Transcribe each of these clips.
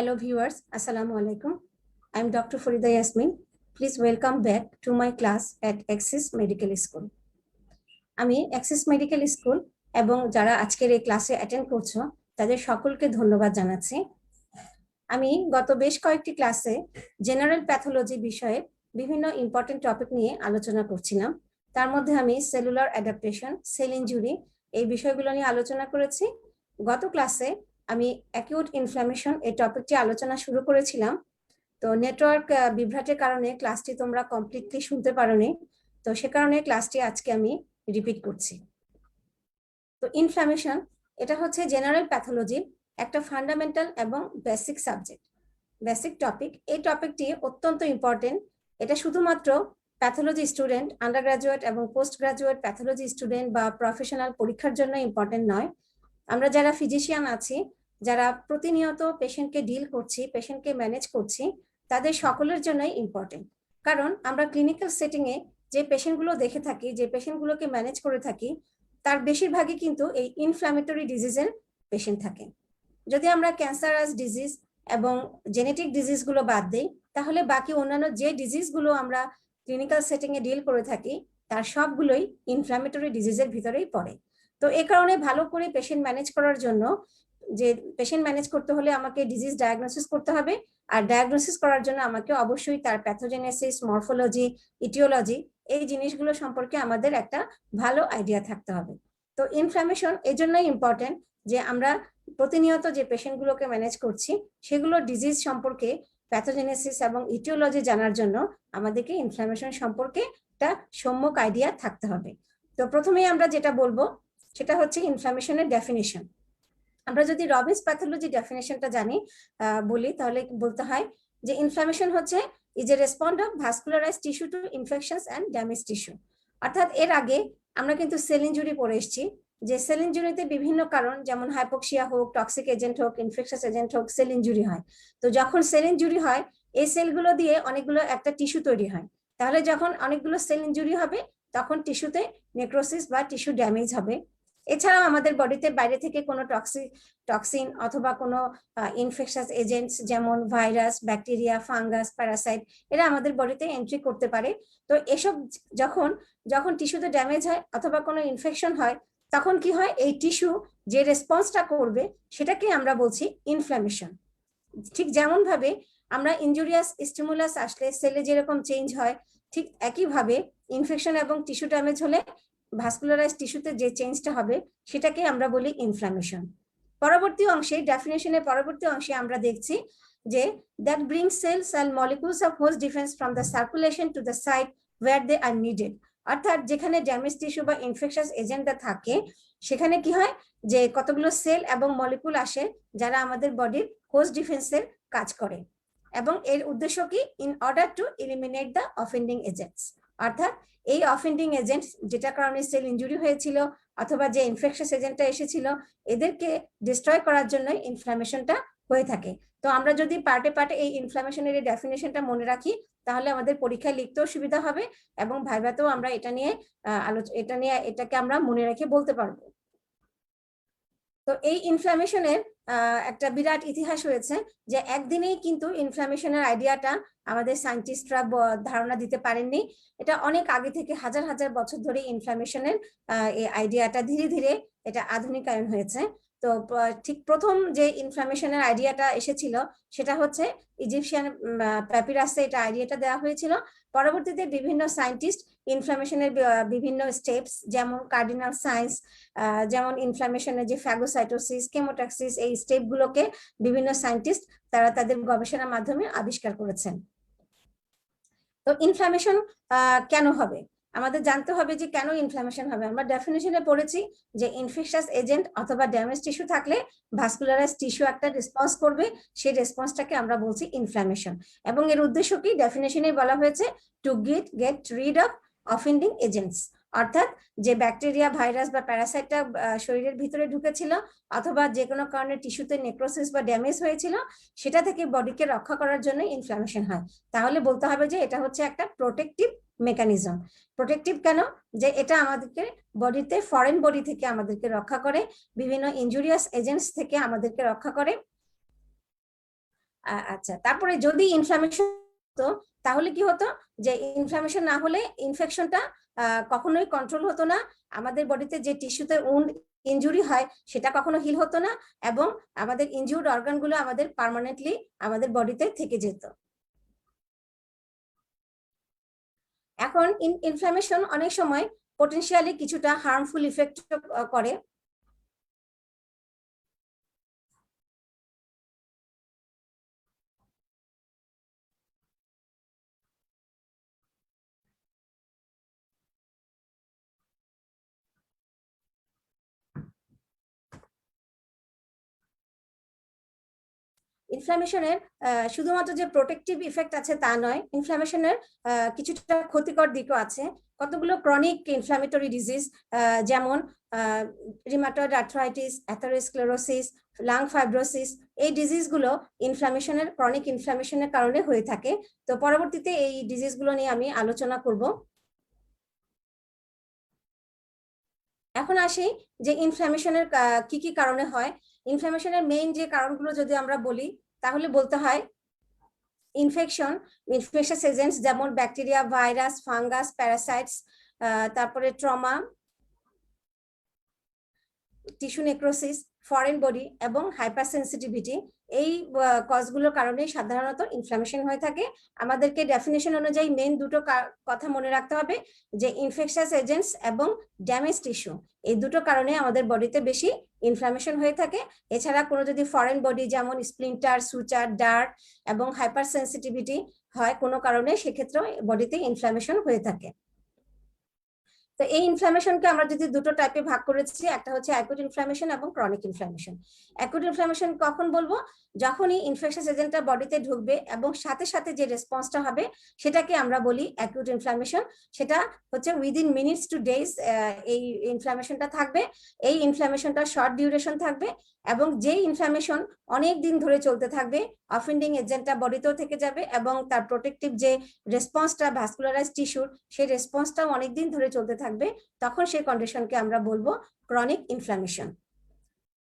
Hello viewers, Assalamu alaikum. I am Dr. Farida Yasmin. Please welcome back to my class at Axis Medical School. আমি Axis Medical School এবং যারা আজকের এই ক্লাসে attend করছো তাদের সকলকে ধন্যবাদ জানাচ্ছি। আমি গত বেশ কয়েকটি ক্লাসে জেনারেল প্যাথোলজি বিষয়ে বিভিন্ন ইম্পর্টেন্ট টপিক নিয়ে আলোচনা করছিলাম। তার মধ্যে আমি সেলুলার অ্যাডাপ্টেশন, সেল ইনজুরি এই বিষয়গুলো নিয়ে আলোচনা করেছি। গত ক্লাসে আমি অ্যাকিউট ইনফ্ল্যামেশন এই টপিকটি আলোচনা শুরু করেছিলাম। তো নেটওয়ার্ক বিভ্রাটের কারণে ক্লাসটি তোমরা কমপ্লিটলি শুনতে পারোনি, তো সে কারণে ক্লাসটি আজকে আমি রিপিট করছি। তো ইনফ্ল্যামেশন এটা হচ্ছে জেনারেল প্যাথোলজির একটা ফান্ডামেন্টাল এবং বেসিক সাবজেক্ট, বেসিক টপিক। এই টপিকটি অত্যন্ত ইম্পর্টেন্ট। এটা শুধুমাত্র প্যাথোলজি স্টুডেন্ট, আন্ডার গ্রাজুয়েট এবং পোস্ট গ্রাজুয়েট প্যাথোলজি স্টুডেন্ট বা প্রফেশনাল পরীক্ষার জন্য ইম্পর্টেন্ট নয়। আমরা যারা ফিজিশিয়ান আছি, যারা প্রতিনিয়ত পেশেন্টকে ডিল করছি, পেশেন্টকে ম্যানেজ করছি, তাদের সকলের জন্যই ইম্পর্টেন্ট। কারণ আমরা ক্লিনিক্যাল সেটিংয়ে যে পেশেন্টগুলো দেখে থাকি, যে পেশেন্টগুলোকে ম্যানেজ করে থাকি, তার বেশিরভাগই কিন্তু এই ইনফ্ল্যামেটরি ডিজিজের পেশেন্ট থাকে। যদি আমরা ক্যান্সারাস ডিজিজ এবং জেনেটিক ডিজিজগুলো বাদ দিই, তাহলে বাকি অন্যান্য যে ডিজিজগুলো আমরা ক্লিনিক্যাল সেটিংয়ে ডিল করে থাকি তার সবগুলোই ইনফ্ল্যামেটরি ডিজিজের ভিতরেই পড়ে। তো এই কারণে ভালো করে পেশেন্ট ম্যানেজ করার জন্য, যে পেশেন্ট ম্যানেজ করতে হলে আমাকে ডিজিজ ডায়াগনোসিস করতে হবে, আর ডায়াগনোসিস করার জন্য আমাকে অবশ্যই তার প্যাথোজেনেসিস, মরফোলজি, ইটিওলজি এই জিনিসগুলো সম্পর্কে আমাদের একটা ভালো আইডিয়া থাকতে হবে। তো ইনফ্ল্যামেশন এই জন্যই ইম্পর্টেন্ট যে আমরা প্রতিনিয়ত যে পেশেন্টগুলোকে ম্যানেজ করছি সেগুলো ডিজিজ সম্পর্কে প্যাথোজেনেসিস এবং ইটিওলজি জানার জন্য আমাদেরকে ইনফ্ল্যামেশন সম্পর্কে একটা সম্যক আইডিয়া থাকতে হবে। তো প্রথমেই আমরা যেটা বলবো সেটা হচ্ছে ইনফ্ল্যামেশনের ডেফিনিশন। আমরা যদি রবিন্স প্যাথোলজি ডেফিনেশনটা জানি বলি, তাহলে বলতে হয় যে ইনফ্ল্যামেশন হচ্ছে is a respond of vascularise tissue to infections and damage tissue. অর্থাৎ এর আগে আমরা কিন্তু সেল ইনজুরি পড়ে এসেছি, যে সেল ইনজুরিতে বিভিন্ন কারণ, যেমন হাইপোক্সিয়া হোক, টক্সিক এজেন্ট হোক, ইনফেকশাস এজেন্ট হোক, সেল ইনজুরি হয়। তো যখন সেল ইনজুরি হয়, এই সেলগুলো দিয়ে অনেকগুলো একটা টিস্যু তৈরি হয়। তাহলে যখন অনেকগুলো সেল ইনজুরি হবে তখন টিস্যুতে নেক্রোসিস বা টিস্যু ড্যামেজ হবে। এছাড়াও আমাদের বডিতে বাইরে থেকে কোনো টক্সিন অথবা কোনো ইনফেকশাস এজেন্টস যেমন ভাইরাস, ব্যাকটেরিয়া, ফাঙ্গাস, প্যারাসাইট এরা আমাদের বডিতে এন্ট্রি করতে পারে। তো এসব যখন টিস্যুতে ড্যামেজ হয় অথবা কোনো ইনফেকশন হয়, তখন কি হয়, এই টিস্যু যে রেসপন্সটা করবে সেটাকে আমরা বলছি ইনফ্ল্যামেশন। ঠিক যেমন ভাবে আমরা ইনজুরিয়াস স্টিমুলাস আসলে সেলে যেরকম চেঞ্জ হয়, ঠিক একইভাবে ইনফেকশন এবং টিস্যু ড্যামেজ হলে ভাস্কুলারাইজ টিস্যুতে যে চেঞ্জটা হবে সেটাকে আমরা বলি ইনফ্ল্যামেশন। পরবর্তী অংশে, ডেফিনেশনের পরবর্তী অংশে আমরা দেখছি যে that brings cells and molecules of host defence from the circulation to the site where they are needed. অর্থাৎ যেখানে ড্যামেজ টিস্যু বা ইনফেকশাস এজেন্টটা থাকে সেখানে কি হয়, যে কতগুলো সেল এবং মলিকুল আসে যারা আমাদের বডির হোস্ট ডিফেন্সের কাজ করে। এবং এর উদ্দেশ্য কি, in order to eliminate the offending agents. অর্থাৎ এই অফেন্ডিং এজেন্ট যেটা কারণে সেল ইনজুরি হয়েছিল অথবা যে ইনফেকশাস এজেন্টটা এসেছিল, এদেরকে ডিস্ট্রয় করার জন্য ইনফ্ল্যামেশনটা হয়ে থাকে। তো আমরা যদি পার্টে পার্টে এই ইনফ্ল্যামেশনের এই ডেফিনেশনটা মনে রাখি, তাহলে আমাদের পরীক্ষায় লিখতেও সুবিধা হবে এবং ভাইভাতেও আমরা এটাকে আমরা মনে রেখে বলতে পারবো। তো এই ইনফ্ল্যামেশনের একটা বিরাট ইতিহাস রয়েছে, যে একদিনেই কিন্তু ইনফ্ল্যামেশনের আইডিয়াটা আমাদের সায়েন্টিস্টরা ধারণা দিতে পারেননি। এটা অনেক আগে থেকে হাজার হাজার বছর ধরে ইনফ্ল্যামেশনের এই আইডিয়াটা ধীরে ধীরে এটা আধুনিকায়ন হয়েছে। তো ঠিক প্রথম যে ইনফ্ল্যামেশনের আইডিয়াটা এসেছিল সেটা হচ্ছে ইজিপশিয়ান প্যাপিরাসে এটা আইডিয়াটা দেওয়া হয়েছিল। পরবর্তীতে বিভিন্ন সায়েন্টিস্ট ইনফ্ল্যামেশনের বিভিন্ন স্টেপস, যেমন কার্ডিনাল সায়েন্স, যেমন ইনফ্ল্যামেশনের যে ফ্যাগোসাইটোসিস, কেমোটক্সিস, এই স্টেপগুলোকে বিভিন্ন সায়েন্টিস্ট তারা তাদের গবেষণার মাধ্যমে আবিষ্কার করেছেন। তো ইনফ্ল্যামেশন কেন হবে, আমাদের জানতে হবে যে কেন ইনফ্ল্যামেশন হবে। আমরা ডেফিনেশনে পড়েছি যে ইনফেকশাস এজেন্ট অথবা ড্যামেজ টিস্যু থাকলে ভাস্কুলারাইজ টিস্যু একটা রেসপন্স করবে, সেই রেসপন্সটাকে আমরা বলছি ইনফ্ল্যামেশন। এবং এর উদ্দেশ্য কি, ডেফিনেশনে বলা হয়েছে to get rid of offending agents. অর্থাৎ যে ব্যাকটেরিয়া, ভাইরাস বা প্যারাসাইটটা শরীরের ভিতরে ঢুকেছিল অথবা যে কোনো কারণে টিস্যুতে নেক্রোসিস বা ড্যামেজ হয়েছিল, সেটা থেকে বডিকে রক্ষা করার জন্য ইনফ্ল্যামেশন হয়। তাহলে বলতে হবে যে এটা হচ্ছে একটা প্রোটেক্টিভ মেকানিজম। প্রোটেক্টিভ কেন, যে এটা আমাদেরকে বডিতে ফরেন বডি থেকে আমাদেরকে রক্ষা করে, বিভিন্ন ইনজুরিয়াস এজেন্টস থেকে আমাদেরকে রক্ষা করে, আচ্ছা, তারপরে যদি ইনফ্লামেশন হতো তাহলে কি হতো, যে ইনফ্লামেশন না হলে ইনফেকশনটা কখনোই কন্ট্রোল হতো না, আমাদের বডিতে যে টিস্যুতে উন্ড ইনজুরি হয় সেটা কখনো হিল হতো না, এবং আমাদের ইনজুর্ড অর্গানগুলো আমাদের পার্মানেন্টলি আমাদের বডিতে থেকে যেত। এখন ইনফ্লামেশন অনেক সময় পটেনশিয়ালি কিছুটা হার্মফুল ইফেক্ট করে। ইনফ্লামেশনের শুধুমাত্র যে প্রোটেক্টিভ ইফেক্ট আছে তা নয়, ইনফ্লামেশনের কিছুটা ক্ষতিকর দিকও আছে। কতগুলো ক্রনিক ইনফ্লামেটরি ডিজিজ যেমন rheumatoid arthritis, atherosclerosis, lung fibrosis, এই ডিজিজগুলো ইনফ্লামেশনের ক্রনিক ইনফ্লামেশনের কারণে হয়ে থাকে। তো পরবর্তীতে এই ডিজিজগুলো নিয়ে আমি আলোচনা করব। এখন আসি যে ইনফ্লামেশনের কি কি কারণে হয়। ইনফ্লামেশনের মেইন যে কারণগুলো যদি আমরা বলি তাহলে বলতে হয় ইনফেকশন, ইনফেকশাস এজেন্টস যেমন ব্যাকটেরিয়া, ভাইরাস, ফাঙ্গাস, প্যারাসাইটস, তারপরে trauma, tissue necrosis, foreign body এবং হাইপারসেনসিটিভিটি, এই কজগুলোর কারণে সাধারণত ইনফ্লামেশন হয়ে থাকে। আমাদেরকে ডেফিনেশন অনুযায়ী মেইন দুটো কথা মনে রাখতে হবে, যে ইনফেকশাস এজেন্টস এবং ড্যামেজ টিস্যু, এই দুটো কারণে আমাদের বডিতে বেশি ইনফ্লামেশন হয়ে থাকে। এছাড়া কোনো যদি ফরেন বডি যেমন স্প্লিন্টার, সুচার, ডার্ট এবং হাইপারসেনসিটিভিটি হয় কোনো কারণে, সেক্ষেত্রেও বডিতে ইনফ্লামেশন হয়ে থাকে। তো এই ইনফ্লামেশনকে আমরা যদি দুটো টাইপে ভাগ করেছি, একটা হচ্ছে অ্যাকুট ইনফ্লামেশন এবং ক্রনিক ইনফ্লামেশন। অ্যাকুট ইনফ্লামেশন কখন বলবো? যখনই ইনফেকশাস এজেন্টটা বডিতে ঢুকবে এবং সাথে সাথে যে রেসপন্সটা হবে সেটাকে আমরা বলি অ্যাকুট ইনফ্লামেশন। সেটা হচ্ছে উইদিন মিনিটস টু ডেজ এই ইনফ্লামেশনটা থাকবে। এই ইনফ্লামেশনটা শর্ট ডিউরেশন থাকবে, এবং যে ইনফ্লামেশন অনেক দিন ধরে চলতে থাকবে, অফেন্ডিং এজেন্টটা বডিতেও থেকে যাবে এবং তার প্রোটেক্টিভ যে রেসপন্সটা ভাস্কুলারাইজ টিস্যুর, সেই রেসপন্সটাও অনেকদিন ধরে চলতে থাকবে, তখন সেই কন্ডিশনকে আমরা বলবো ক্রনিক ইনফ্লামেশন।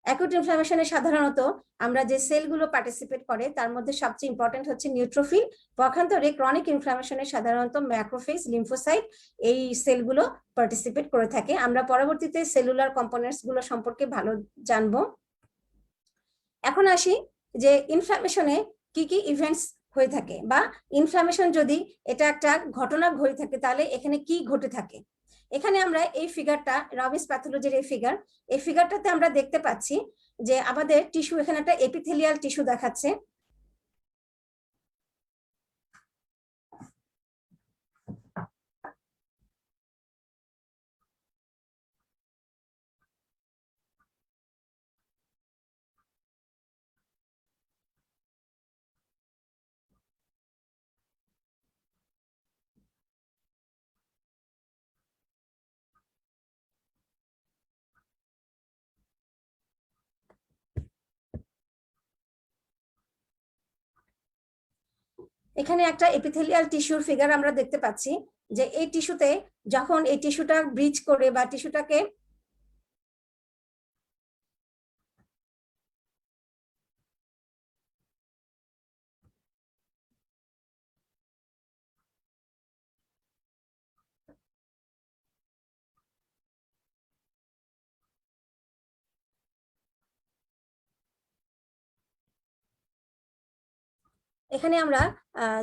অ্যাকুট ইনফ্লামেশনে সাধারণত আমরা যে সেলগুলো পার্টিসিপেট করে তার মধ্যে সবচেয়ে ইম্পর্টেন্ট হচ্ছে নিউট্রোফিল। পক্ষান্তরে ক্রনিক ইনফ্লামেশনে সাধারণত ম্যাক্রোফেজ, লিম্ফোসাইট, এই সেলগুলো পার্টিসিপেট করে থাকে। আমরা পরবর্তীতে সেলুলার কম্পোনেন্টস গুলো সম্পর্কে ভালো জানবো। এখন আসি যে ইনফ্লামেশনে কি কি ইভেন্টস হয়ে থাকে, বা ইনফ্লামেশন যদি এটা একটা ঘটনা ঘটে থাকে তাহলে এখানে কি ঘটে থাকে। এখানে আমরা এই ফিগারটা, রবিন্স প্যাথোলজির এই ফিগারটাতে আমরা দেখতে পাচ্ছি যে আমাদের টিস্যু, এখানে একটা এপিথেলিয়াল টিস্যু দেখাচ্ছে। এখানে একটা এপিথেলিয়াল টিস্যুর ফিগার আমরা দেখতে পাচ্ছি, যে এই টিস্যুতে যখন এই টিস্যুটা ব্রিচ করে বা টিস্যুটাকে এখানে আমরা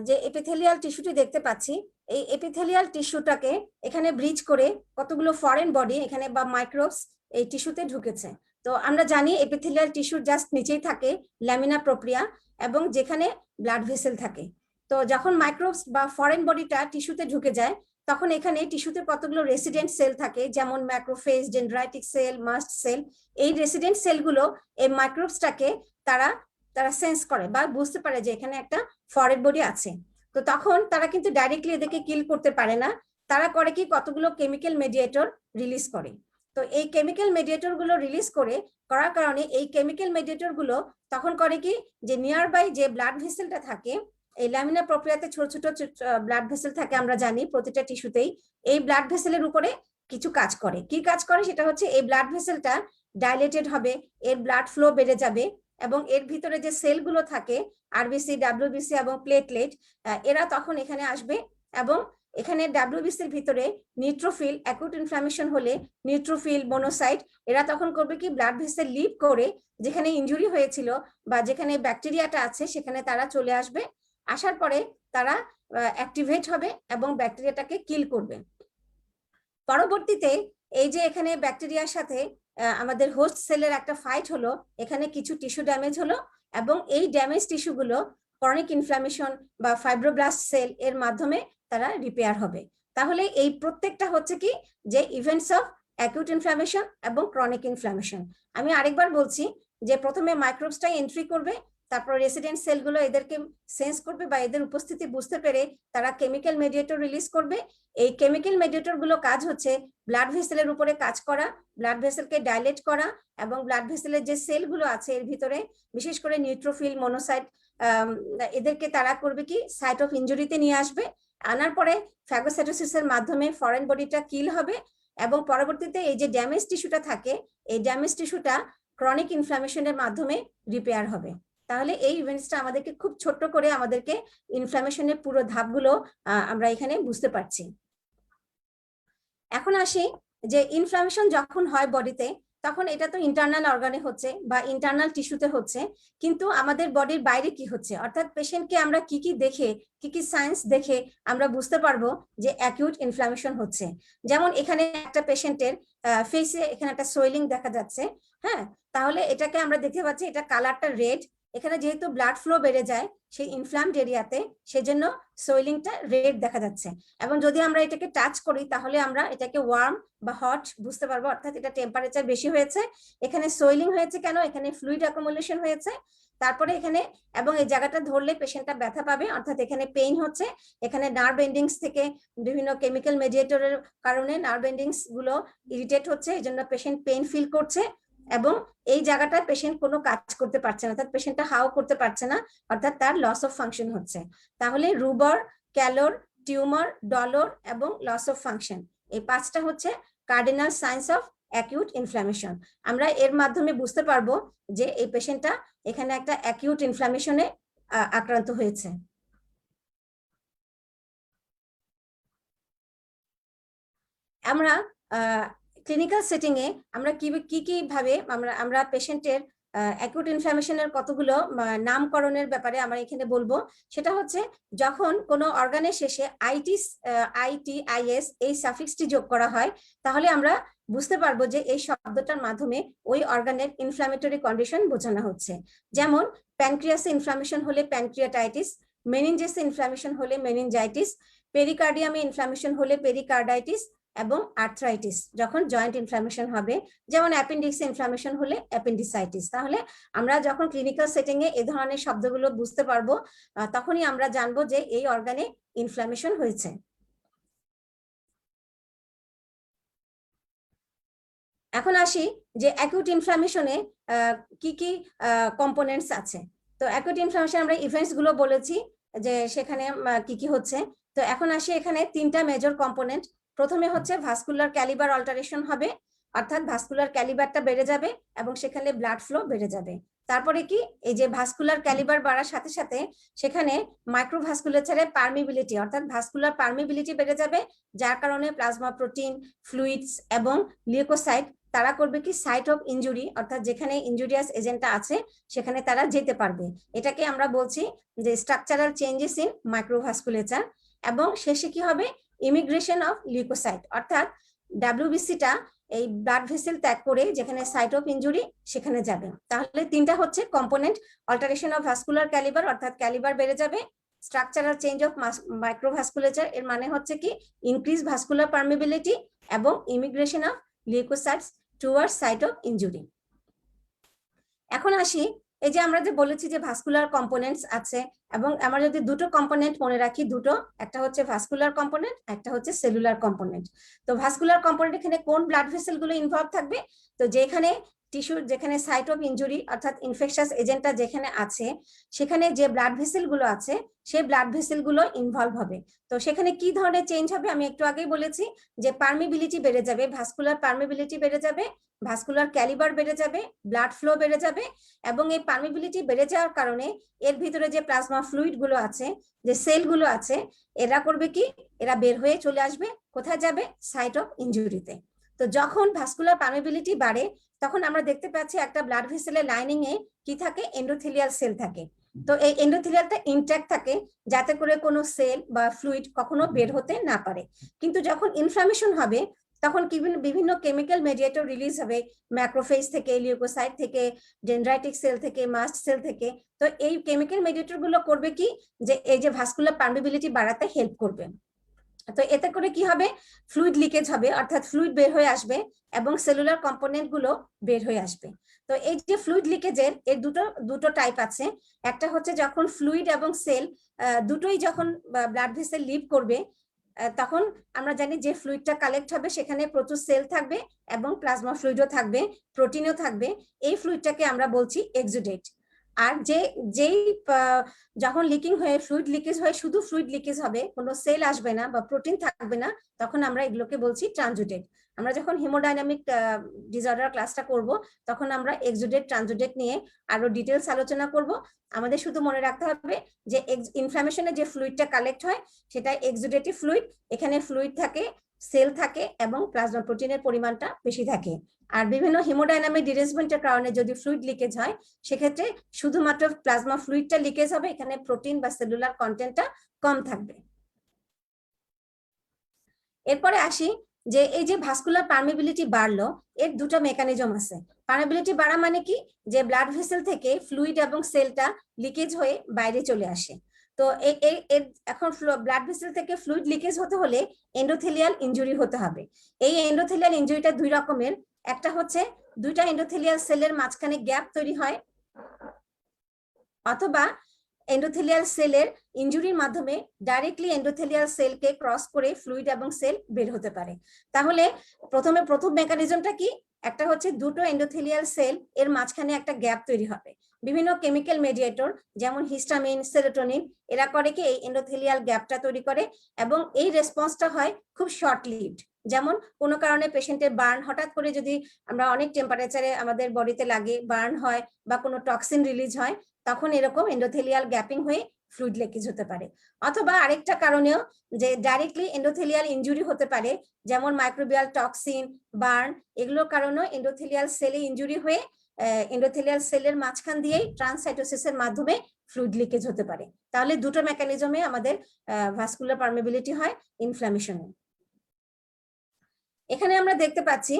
যে এপিথেলিয়াল টিস্যুটি দেখতে পাচ্ছি, এই এপিথেলিয়াল টিস্যুটাকে এখানে ব্রিজ করে কতগুলো ফরেন বডি এখানে বা মাইক্রোবস এই টিস্যুতে ঢুকেছে। তো আমরা জানি এপিথেলিয়াল টিস্যুর জাস্ট নিচেই থাকে ল্যামিনা প্রোপ্রিয়া, এবং যেখানে ব্লাড ভেসেল থাকে। তো যখন মাইক্রোবস বা ফরেন বডিটা টিস্যুতে ঢুকে যায়, তখন এখানে টিস্যুতে কতগুলো রেসিডেন্ট সেল থাকে, যেমন macrophage, dendritic cell, mast cell. এই রেসিডেন্ট সেলগুলো এই মাইক্রোবসটাকে তারা সেন্স করে বা বুঝতে পারে যে এখানে একটা ফরেন বডি আছে। তো তখন তারা কিন্তু ডাইরেক্টলি এদেরকে কিল করতে পারে না, তারা করে কি কতগুলো কেমিক্যাল মেডিয়েটর রিলিজ করে। তো এই কেমিক্যাল মেডিয়েটর গুলো রিলিজ করার কারণে এই কেমিক্যাল মেডিয়েটর গুলো তখন করে কি, যে নিয়ার বাই যে ব্লাড ভেসেলটা থাকে, এই ল্যামিনা প্রক্রিয়াতে ছোট ছোট ব্লাড ভেসেল থাকে আমরা জানি প্রতিটা টিস্যুতেই। এই ব্লাড ভেসেলের উপরে কিছু কাজ করে, কি কাজ করে সেটা হচ্ছে এই ব্লাড ভেসেলটা ডাইলেটেড হবে, এর ব্লাড ফ্লো বেড়ে যাবে, এবং এর ভিতরে যে সেলগুলো থাকে আরবিসি, ডাব্লিউবিসি এবং প্লেটলেট, এরা তখন এখানে আসবে এবং এখানে ডাব্লিউবিসির ভিতরে নিউট্রোফিল, অ্যাকুট ইনফ্লামেশন হলে নিউট্রোফিল, মোনোসাইট, এরা তখন করবে কি ব্লাড ভেসেল লিভ করে যেখানে ইনজুরি হয়েছিল বা যেখানে ব্যাকটেরিয়াটা আছে সেখানে তারা চলে আসবে। আসার পরে তারা অ্যাক্টিভেট হবে এবং ব্যাকটেরিয়াটাকে কিল করবে। পরবর্তীতে এই যে এখানে ব্যাকটেরিয়ার সাথে আমাদের হোস্ট সেলের একটা ফাইট হলো, এখানে কিছু টিস্যু ড্যামেজ হলো এবং এই ড্যামেজ টিস্যুগুলো ক্রনিক ইনফ্লামেশন বা ফাইব্রোব্লাস্ট সেল এর মাধ্যমে তারা রিপেয়ার হবে। তাহলে এই প্রত্যেকটা হচ্ছে কি যে ইভেন্টস অফ অ্যাকিউট ইনফ্লামেশন এবং ক্রনিক ইনফ্লামেশন। আমি আরেকবার বলছি যে প্রথমে মাইক্রোবসটা এন্ট্রি করবে, তারপর রেসিডেন্ট সেলগুলো এদেরকে সেন্স করবে বা এদের উপস্থিতি বুঝতে পেরে তারা কেমিক্যাল মেডিয়েটর রিলিজ করবে। এই কেমিক্যাল মেডিয়েটর গুলো কাজ হচ্ছে ব্লাড ভেসেলের উপরে কাজ করা, ব্লাড ভেসেলকে ডাইলেট করা এবং ব্লাড ভেসেলের যে সেলগুলো আছে এর ভিতরে বিশেষ করে নিউট্রোফিল, মোনোসাইট, এদেরকে তারা করবে কি সাইট অফ ইনজুরিতে নিয়ে আসবে। আনার পরে ফ্যাগোসাইটোসিসের মাধ্যমে ফরেন বডিটা কিল হবে এবং পরবর্তীতে এই যে ড্যামেজ টিস্যুটা থাকে এই ড্যামেজ টিস্যুটা ক্রনিক ইনফ্লামেশনের মাধ্যমে রিপেয়ার হবে। তাহলে এই ইভেন্টসটা আমাদেরকে খুব ছোট্ট করে আমাদেরকে ইনফ্লামেশনের পুরো ধাপগুলো আমরা এখানে বুঝতে পারছি। এখন আসি যে ইনফ্লামেশন যখন হয় বডিতে তখন এটা তো ইন্টারনাল অর্গানে হচ্ছে বা ইন্টারনাল টিস্যুতে হচ্ছে, কিন্তু আমাদের বডির বাইরে কি হচ্ছে, অর্থাৎ পেশেন্টকে আমরা কি কি দেখে, কি কি সাইন্স দেখে আমরা বুঝতে পারবো যে অ্যাকিউট ইনফ্লামেশন হচ্ছে। যেমন এখানে একটা পেশেন্টের ফেসে এখানে একটা সোয়েলিং দেখা যাচ্ছে, হ্যাঁ, তাহলে এটাকে আমরা দেখতে পাচ্ছি এটা কালারটা রেড। এখানে যেহেতু ব্লাড ফ্লো বেড়ে যায় সেই ইনফ্লামড এরিয়াতে, সেজন্য সোয়েলিংটা রেড দেখা যাচ্ছে। এবং যদি আমরা এটাকে টাচ করি তাহলে আমরা এটাকে ওয়ার্ম বা হট বুঝতে পারবো, অর্থাৎ এটা টেম্পারেচার বেশি হয়েছে। এখানে সোয়েলিং হয়েছে কেন, এখানে ফ্লুইড অ্যাকুমুলেশন হয়েছে। তারপরে এখানে এবং এই জায়গাটা ধরলে পেশেন্টটা ব্যথা পাবে, অর্থাৎ এখানে পেইন হচ্ছে। এখানে নার্ভ এন্ডিংস থেকে বিভিন্ন কেমিক্যাল মেডিয়েটরের কারণে নার্ভ এন্ডিংস গুলো ইরিটেট হচ্ছে, এই জন্য পেশেন্ট পেইন ফিল করছে এবং এই জায়গাটা পেশেন্ট কোনো কাজ করতে পারছে না, অর্থাৎ পেশেন্টটা হাও করতে পারছে না, অর্থাৎ তার লস অফ ফাংশন হচ্ছে। তাহলে রুবর, ক্যালোর, টিউমার, ডলর এবং লস অফ ফাংশন, এই পাঁচটা হচ্ছে cardinal signs of acute inflammation. আমরা এর মাধ্যমে বুঝতে পারবো যে এই পেশেন্টটা এখানে একটা অ্যাকিউট ইনফ্লামেশনে আক্রান্ত হয়েছে। আমরা ক্লিনিক্যাল সেটিং এ আমরা কি ভাবে আমরা পেশেন্টের অ্যাকিউট ইনফ্লামেশনের কতগুলো নামকরণের ব্যাপারে আমরা এখানে বলবো। সেটা হচ্ছে যখন কোনো অর্গানের শেষে আইটিআইএস এই সাফিক্সটি যোগ করা হয় তাহলে আমরা বুঝতে পারবো যে এই শব্দটার মাধ্যমে ওই অর্গানের ইনফ্লামেটরি কন্ডিশন বোঝানো হচ্ছে। যেমন প্যানক্রিয়াসে ইনফ্লামেশন হলে প্যানক্রিয়াটাইটিস, মেনিনজেসে ইনফ্লামেশন হলে মেনিনজাইটিস, পেরিকার্ডিয়ামে ইনফ্লামেশন হলে পেরিকার্ডাইটিস এবং আর্থ্রাইটিস যখন জয়েন্ট ইনফ্লামেশন হবে, যেমন অ্যাপেন্ডিক্সে ইনফ্লামেশন হলে অ্যাপেন্ডিসাইটিস। তাহলে আমরা যখন ক্লিনিক্যাল সেটিং এ এই ধরনের শব্দগুলো বুঝতে পারবো তখনই আমরা জানবো যে এই অর্গানে ইনফ্লামেশন হয়েছে। এখন আসি যে অ্যাকিউট ইনফ্লামেশনে কি কি কম্পোনেন্টস আছে। তো অ্যাকিউট ইনফ্লামেশন আমরা ইভেন্টস গুলো বলেছি যে সেখানে কি কি হচ্ছে। তো এখন আসি এখানে তিনটা মেজর কম্পোনেন্ট। প্রথমে হচ্ছে ভাস্কুলার ক্যালিবার অল্টারেশন হবে, অর্থাৎ ভাস্কুলার ক্যালিবারটা বেড়ে যাবে এবং সেখানে ব্লাড ফ্লো বেড়ে যাবে। তারপরে কি এই যে ভাস্কুলার ক্যালিবার বাড়ার সাথে সাথে সেখানে মাইক্রোভাস্কুলেচারের পারমিবিলিটি অর্থাৎ ভাস্কুলার পারমিবিলিটি বেড়ে যাবে, যার কারণে প্লাজমা প্রোটিন, ফ্লুইডস এবং লিউকোসাইট তারা করবে কি সাইট অফ ইনজুরি অর্থাৎ যেখানে ইনজুরিয়াস এজেন্টটা আছে সেখানে তারা যেতে পারবে। এটাকে আমরা বলছি যে স্ট্রাকচারাল চেঞ্জেস ইন মাইক্রোভাস্কুলেচার। এবং শেষে কি হবে, ইমিগ্রেশন অফ লিউকোসাইট অর্থাৎ ডাব্লিউবিসিটা এই ব্লাড ভেসেল ত্যাগ করে যেখানে সাইট অফ ইনজুরি সেখানে যাবে। তাহলে তিনটা হচ্ছে component, alteration of vascular calibre অর্থাৎ ক্যালিবার বেড়ে যাবে, স্ট্রাকচারাল চেঞ্জ অফ মাইক্রোভাস্কুলেচার এর মানে হচ্ছে কি ইনক্রিজ ভাস্কুলার পারমিবিলিটি এবং emigration of leukocytes towards site of injury. এখন আসি এই যে আমরা যে বলেছি যে ভাস্কুলার কম্পোনেন্টস আছে এবং আমরা যদি দুটো কম্পোনেন্ট মনে রাখি, দুটো, একটা হচ্ছে ভাস্কুলার কম্পোনেন্ট, একটা হচ্ছে সেলুলার কম্পোনেন্ট। তো ভাস্কুলার কম্পোনেন্ট এখানে কোন ব্লাড ভেসেল গুলো ইনভলভ থাকবে, তো যেখানে টিস্যুর যেখানে সাইট অফ ইনজুরি অর্থাৎ ইনফেকশাস এজেন্টটা যেখানে আছে সেখানে যে ব্লাড ভেসেল গুলো আছে সেই ব্লাড ভেসেল গুলো ইনভলভ হবে। তো সেখানে কি ধরনের চেঞ্জ হবে আমি একটু আগেই বলেছি যে পারমিবিলিটি বেড়ে যাবে, ভাস্কুলার পারমিবিলিটি বেড়ে যাবে, ভাস্কুলার ক্যালিবার বেড়ে যাবে, ব্লাড ফ্লো বেড়ে যাবে, এবং এই পারমিবিলিটি বেড়ে যাওয়ার কারণে এর ভিতরে যে প্লাজমা ফ্লুইড গুলো আছে, যে সেল গুলো আছে, এরা করবে কি, এরা বের হয়ে চলে আসবে কোথায় যাবে, সাইট অফ ইনজুরিতে। তো যখন ভাস্কুলার পারমিবিলিটি বাড়ে তখন আমরা দেখতে পাচ্ছি একটা ব্লাড ভেসেলের লাইনিং এ কি থাকে, এন্ডোথেলিয়াল সেল থাকে। তো এই এন্ডোথেলিয়ালটা ইনট্যাক্ট থাকে যাতে করে কোনো সেল বা ফ্লুইড কখনো বের হতে না পারে। কিন্তু যখন ইনফ্লামেশন হবে তখন বিভিন্ন কেমিক্যাল মেডিয়েটর রিলিজ হবে ম্যাক্রোফেজ থেকে, লিউকোসাইট থেকে, ডেনড্রাইটিক সেল থেকে, মাস্ট সেল থেকে। তো এই কেমিক্যাল মেডিয়েটর গুলো করবে কি, যে এই যে ভাস্কুলার পারমিবিলিটি বাড়াতে হেল্প করবে। তো এতে করে কি হবে, ফ্লুইড লিকেজ হবে, অর্থাৎ ফ্লুইড বের হয়ে আসবে এবং সেলুলার কম্পোনেন্ট গুলো বের হয়ে আসবে। তো এই যে ফ্লুইড লিকেজের এর দুটো টাইপ আছে। একটা হচ্ছে যখন ফ্লুইড এবং সেল দুটোই যখন ব্লাড ভেসেল লিভ করবে তখন আমরা জানি যে ফ্লুইডটা কালেক্ট হবে সেখানে প্রচুর সেল থাকবে এবং প্লাজমা ফ্লুইডও থাকবে, প্রোটিনও থাকবে। এই ফ্লুইডটাকে আমরা বলছি এক্সুডেট। আর যেই যখন লিকিং হয়ে ফ্লুইড লিকেজ হয়ে শুধু ফ্লুইড লিকেজ হবে, কোনো সেল আসবে না বা প্রোটিন থাকবে না, তখন আমরা এগুলোকে বলছি ট্রানজুডেট। আমরা যখন হিমোডাইনামিক ডিসঅর্ডার ক্লাসটা করব তখন আমরা এক্সুডেট ট্রানজুডেট নিয়ে আরো ডিটেলস আলোচনা করব। আমাদের শুধু মনে রাখতে হবে যে ইনফ্লামেশনে যে ফ্লুইডটা কালেক্ট হয় সেটা এক্সুডেটিভ ফ্লুইড, এখানে ফ্লুইড থাকে, সেল থাকে এবং প্লাজমা প্রোটিনের পরিমাণটা বেশি থাকে। আর বিভিন্ন হিমোডাইনামিক ডিরেসমেন্টের কারণে যদি ফ্লুইড লিকেজ হয় সেক্ষেত্রে শুধুমাত্র প্লাজমা ফ্লুইডটা লিকেজ হবে, এখানে প্রোটিন বা সেলুলার কন্টেন্টটা কম থাকবে। এরপরে আসি যে এই যে ভাস্কুলার পারমিবিলিটি বাড়লো, এর দুটো মেকানিজম আছে। পারমিবিলিটি বাড়া মানে কি, যে ব্লাড ভেসেল থেকে ফ্লুইড এবং সেলটা লিকেজ হয়ে বাইরে চলে আসে। তো এখন ব্লাড ভেসেল থেকে ফ্লুইড লিকেজ হতে হলে এন্ডোথেলিয়াল ইনজুরি হতে হবে। এই এন্ডোথেলিয়াল ইনজুরিটা দুই রকমের। একটা হচ্ছে দুইটা এন্ডোথেলিয়াল সেলের মাঝখানে গ্যাপ তৈরি হয়, অথবা এন্ডোথেলিয়াল সেলের ইনজুরির মাধ্যমে ডাইরেক্টলি এন্ডোথেলিয়াল সেলকে ক্রস করে ফ্লুইড এবং সেল বের হতে পারে। তাহলে প্রথম মেকানিজমটা কি, একটা হচ্ছে দুটো এন্ডোথেলিয়াল সেল এর মাঝখানে একটা গ্যাপ তৈরি হবে। বিভিন্ন কেমিক্যাল মেডিয়েটর যেমন হিস্টামিন, সেরোটোনিন, এরা করে কি এই এন্ডোথেলিয়াল গ্যাপটা তৈরি করে, এবং এই রেসপন্সটা হয় খুব শর্ট লিভড। যেমন কোনো কারণে পেশেন্টের বার্ন, হঠাৎ করে যদি আমরা অনেক টেম্পারেচারে আমাদের বডিতে লাগে, বার্ন হয় বা কোনো টক্সিন রিলিজ হয়, তখন এরকম এন্ডোথেলিয়াল গ্যাপিং হয়ে ফ্লুইড লিকেজ হতে পারে। অথবা আরেকটা কারণেও যে ডাইরেক্টলি এন্ডোথেলিয়াল ইনজুরি হতে পারে, যেমন মাইক্রোবিয়াল টক্সিন, বার্ন, এগুলোর কারণেও এন্ডোথেলিয়াল সেলে ইনজুরি হয়ে এন্ডোথেলিয়াল সেলের মাঝখান দিয়েই ট্রান্সসাইটোসিসের মাধ্যমে ফ্লুইড লিকেজ হতে পারে। তাহলে দুটো মেকানিজমে আমাদের ভাস্কুলার পারমিবিলিটি হয় ইনফ্ল্যামেশনে। এখানে আমরা দেখতে পাচ্ছি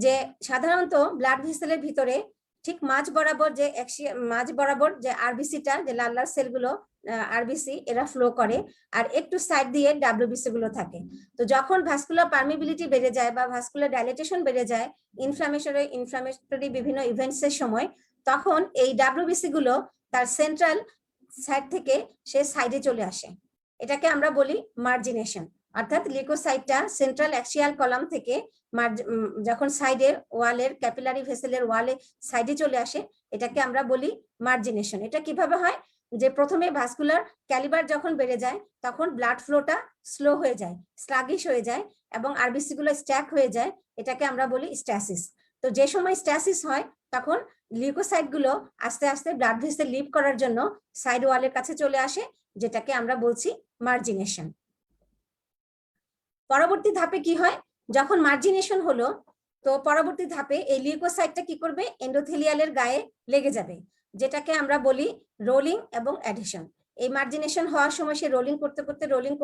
যে সাধারণত ব্লাড ভেসেলের ভিতরে ঠিক মাঝ বরাবর যে আরবিসিটা, যে লাল লাল সেলগুলো আরবিসি, এরা ফ্লো করে, আর একটু সাইড দিয়ে ডাব্লিউবিসি গুলো থাকে। তো যখন ভাস্কুলার পারমিবিলিটি বেড়ে যায় বা ভাস্কুলার ডাইলেটেশন বেড়ে যায় ইনফ্লামেটরি বিভিন্ন ইভেন্টস এর সময়, তখন এই ডাব্লিউবিসি গুলো তার সেন্ট্রাল সাইড থেকে সে সাইডে চলে আসে। এটাকে আমরা বলি মার্জিনেশন। অর্থাৎ লিউকোসাইটটা সেন্ট্রাল অ্যাক্সিয়াল কলাম থেকে যখন সাইডে ওয়ালের ক্যাপিলারি ভেসেলের ওয়ালে সাইডে চলে আসে, এটাকে আমরা বলি মার্জিনেশন। এটা কিভাবে হয়, যে প্রথমে ভাস্কুলার ক্যালিবার যখন বেড়ে যায় তখন ব্লাড ফ্লোটা স্লো হয়ে যায়, স্লাগিশ হয়ে যায় এবং আরবিসি গুলো স্ট্যাক হয়ে যায়, এটাকে আমরা বলি স্ট্যাসিস। তো যে সময় স্ট্যাসিস হয় তখন লিউকোসাইট গুলো আস্তে আস্তে ব্লাড ভেসেল লিভ করার জন্য সাইড ওয়ালের কাছে চলে আসে, যেটাকে আমরা বলছি মার্জিনেশন। পরবর্তী ধাপে কি হয়, যখন মার্জিনেশন হলো, তো পরবর্তী ধাপে এই লিউকোসাইটটা কি করবে, এন্ডোথেলিয়ালের গায়ে লেগে যাবে, যেটাকে আমরা বলি রোলিং এবং অ্যাডহেশন। এই মার্জিনেশন হওয়ার সময় সে রোলিং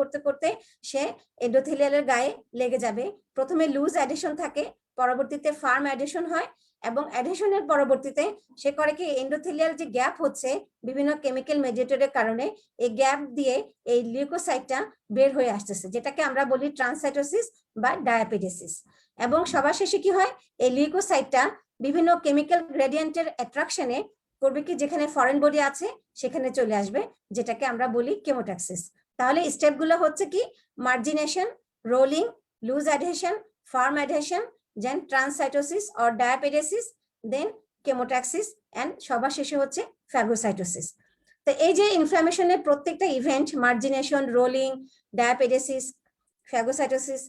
করতে করতে সে এন্ডোথেলিয়ালের গায়ে লেগে যাবে। প্রথমে লুজ অ্যাডহেশন থাকে, পরবর্তীতে ফার্ম অ্যাডহেশন হয়, এবং অ্যাডহেশনের পরবর্তীতে সে করে কি, এন্ডোথেলিয়াল যে গ্যাপ হচ্ছে বিভিন্ন কেমিক্যাল মেডিয়েটরের কারণে, এই গ্যাপ দিয়ে এই লিউকোসাইটটা বের হয়ে আসতেছে, যেটাকে আমরা বলি ট্রান্সসাইটোসিস বা ডায়াপেডেসিস। এবং সবার শেষে কি হয়, এই লিউকোসাইটটা বিভিন্ন কেমিক্যাল গ্রেডিয়েন্টের অ্যাট্রাকশনে করবে কি, যেখানে ফরেন বডি আছে সেখানে চলে আসবে, যেটাকে আমরা বলি কেমোট্যাক্সিস। তাহলে স্টেপগুলো হচ্ছে কি, margination, rolling, loose adhesion, firm adhesion, then transcytosis or diapedesis, then chemotaxis and সবার শেষে হচ্ছে ফ্যাগোসাইটোসিস। তো এই যে ইনফ্লামেশনের প্রত্যেকটা event, margination, rolling, diapedesis, phagocytosis,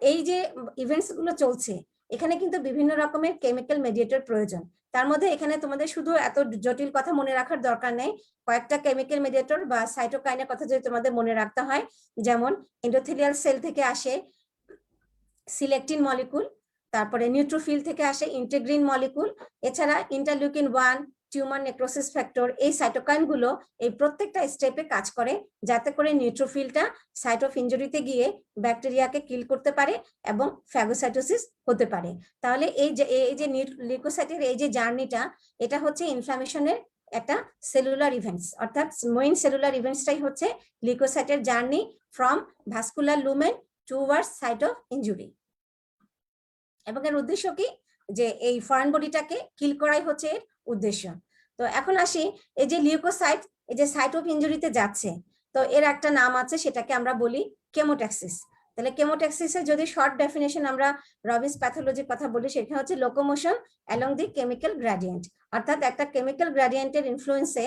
এই যে ইভেন্টস গুলো চলছে, এখানে কিন্তু বিভিন্ন রকমের কেমিক্যাল মেডিয়েটর প্রয়োজন। তার মধ্যে এখানে তোমাদের শুধু এত জটিল কথা মনে রাখার দরকার নেই, কয়েকটা কেমিক্যাল মেডিয়েটর বা সাইটোকাইনের কথা যদি তোমাদের মনে রাখতে হয়, যেমন এন্ডোথেলিয়াল সেল থেকে আসে সিলেকটিন মলিকুল, তারপরে নিউট্রোফিল থেকে আসে ইন্টিগ্রিন মলিকুল, এছাড়া ইন্টারলিউকিন 1, টিউমার নেক্রোসিস ফ্যাক্টর, এই সাইটোকাইন গুলো এই প্রত্যেকটা স্টেপে কাজ করে যাতে করে নিউট্রোফিলটা সাইট অফ ইনজুরিতে গিয়ে ব্যাকটেরিয়াকে কিল করতে পারে এবং ফ্যাগোসাইটোসিস হতে পারে। তাহলে এই যে লিউকোসাইটের এই যে জার্নিটা, এটা হচ্ছে ইনফ্লামেশনের একটা সেলুলার ইভেন্টস, অর্থাৎ মেইন সেলুলার ইভেন্টসটাই হচ্ছে লিউকোসাইটের journey from vascular lumen towards site of injury. এবং এর উদ্দেশ্য কি, যে এই ফরেন বডিটাকে কিল করাই হচ্ছে এর উদ্দেশ্য। তো এখন আসি, এই যে লিউকোসাইট এই যে সাইট অফ ইনজুরিতে যাচ্ছে, তো এর একটা নাম আছে, সেটাকে আমরা বলি কেমোট্যাক্সিস। তাহলে কেমোট্যাক্সিসের যদি শর্ট ডেফিনেশন আমরা রবিন্স প্যাথোলজির কথা বলি, সেটা হচ্ছে locomotion along the chemical gradient, অর্থাৎ একটা কেমিক্যাল গ্রেডিয়েন্টের ইনফ্লুয়েন্সে